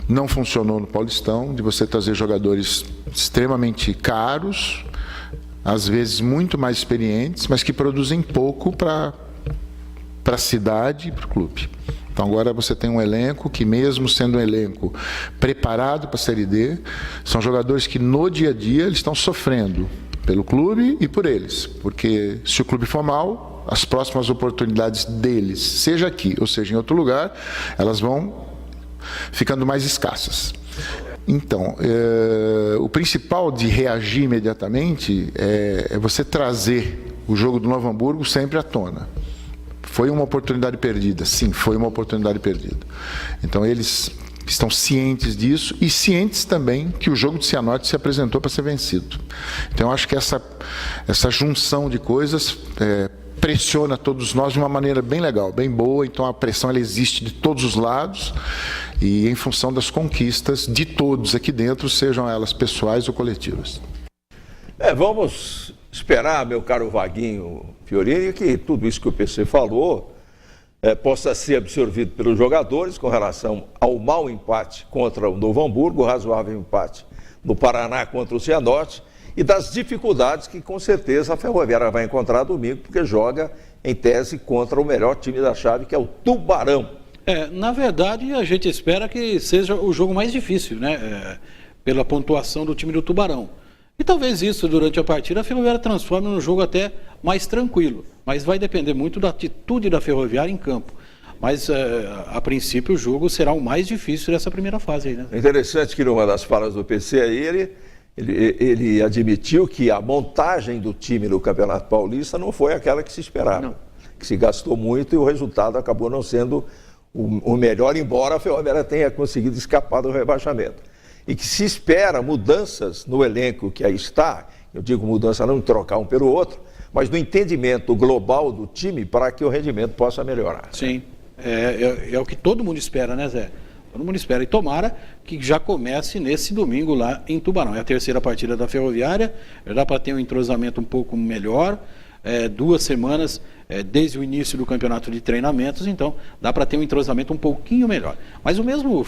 não funcionou no Paulistão, de você trazer jogadores extremamente caros, às vezes muito mais experientes, mas que produzem pouco para a cidade e para o clube. Então agora você tem um elenco que, mesmo sendo um elenco preparado para a Série D, são jogadores que no dia a dia eles estão sofrendo pelo clube e por eles, porque se o clube for mal, as próximas oportunidades deles, seja aqui ou seja em outro lugar, elas vão ficando mais escassas. Então, o principal de reagir imediatamente é você trazer o jogo do Novo Hamburgo sempre à tona. Foi uma oportunidade perdida? Sim, foi uma oportunidade perdida. Então eles estão cientes disso e cientes também que o jogo de Cianorte se apresentou para ser vencido. Então eu acho que essa junção de coisas pressiona todos nós de uma maneira bem legal, bem boa. Então a pressão ela existe de todos os lados e em função das conquistas de todos aqui dentro, sejam elas pessoais ou coletivas. Vamos esperar, meu caro Vaguinho Fiorini, que tudo isso que o PC falou possa ser absorvido pelos jogadores com relação ao mau empate contra o Novo Hamburgo, o razoável empate no Paraná contra o Cianorte e das dificuldades que com certeza a Ferroviária vai encontrar domingo, porque joga em tese contra o melhor time da chave, que é o Tubarão. Na verdade, a gente espera que seja o jogo mais difícil, né? Pela pontuação do time do Tubarão. E talvez isso, durante a partida, a Ferroviária transforme num jogo até mais tranquilo. Mas vai depender muito da atitude da Ferroviária em campo. Mas, a princípio, o jogo será o mais difícil dessa primeira fase aí, né? É interessante que numa das falas do PC aí, ele admitiu que a montagem do time no Campeonato Paulista não foi aquela que se esperava. Não. Que se gastou muito e o resultado acabou não sendo o melhor, embora a Ferroviária tenha conseguido escapar do rebaixamento. E que se espera mudanças no elenco que aí está, eu digo mudança não de trocar um pelo outro, mas no entendimento global do time para que o rendimento possa melhorar. Sim, é o que todo mundo espera, né, Zé? Todo mundo espera. E tomara que já comece nesse domingo lá em Tubarão. É a terceira partida da Ferroviária, dá para ter um entrosamento um pouco melhor. 2 semanas desde o início do campeonato de treinamentos, então dá para ter um entrosamento um pouquinho melhor. Mas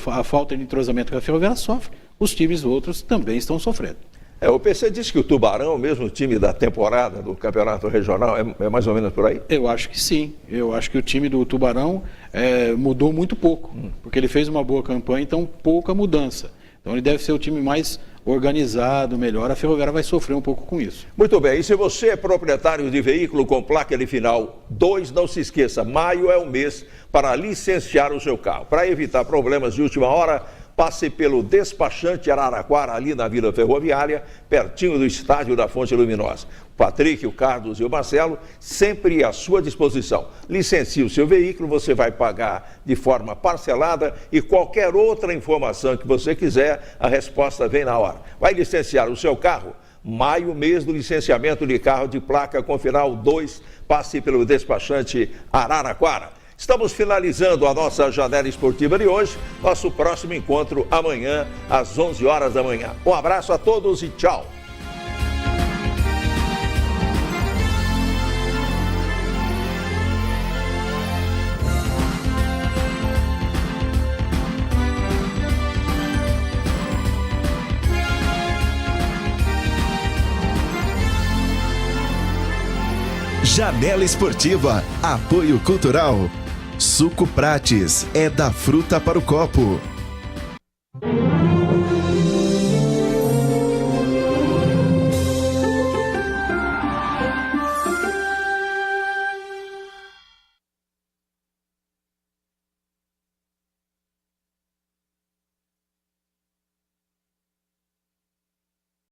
a falta de entrosamento que a Ferroviária sofre, os times outros também estão sofrendo. O PC disse que o Tubarão, o mesmo time da temporada do campeonato regional, é mais ou menos por aí? Eu acho que sim. Eu acho que o time do Tubarão mudou muito pouco, porque ele fez uma boa campanha, então pouca mudança. Então ele deve ser o time mais organizado, melhor. A Ferroviária vai sofrer um pouco com isso. Muito bem, e se você é proprietário de veículo com placa de final 2, não se esqueça, maio é o mês para licenciar o seu carro. Para evitar problemas de última hora, passe pelo despachante Araraquara, ali na Vila Ferroviária, pertinho do estádio da Fonte Luminosa. O Patrick, o Carlos e o Marcelo, sempre à sua disposição. Licencie o seu veículo, você vai pagar de forma parcelada e qualquer outra informação que você quiser, a resposta vem na hora. Vai licenciar o seu carro? Maio, mês do licenciamento de carro de placa com final 2, passe pelo despachante Araraquara. Estamos finalizando a nossa janela esportiva de hoje. Nosso próximo encontro amanhã, às 11 horas da manhã. Um abraço a todos e tchau. Janela Esportiva, apoio cultural. Suco Prates, é da fruta para o copo.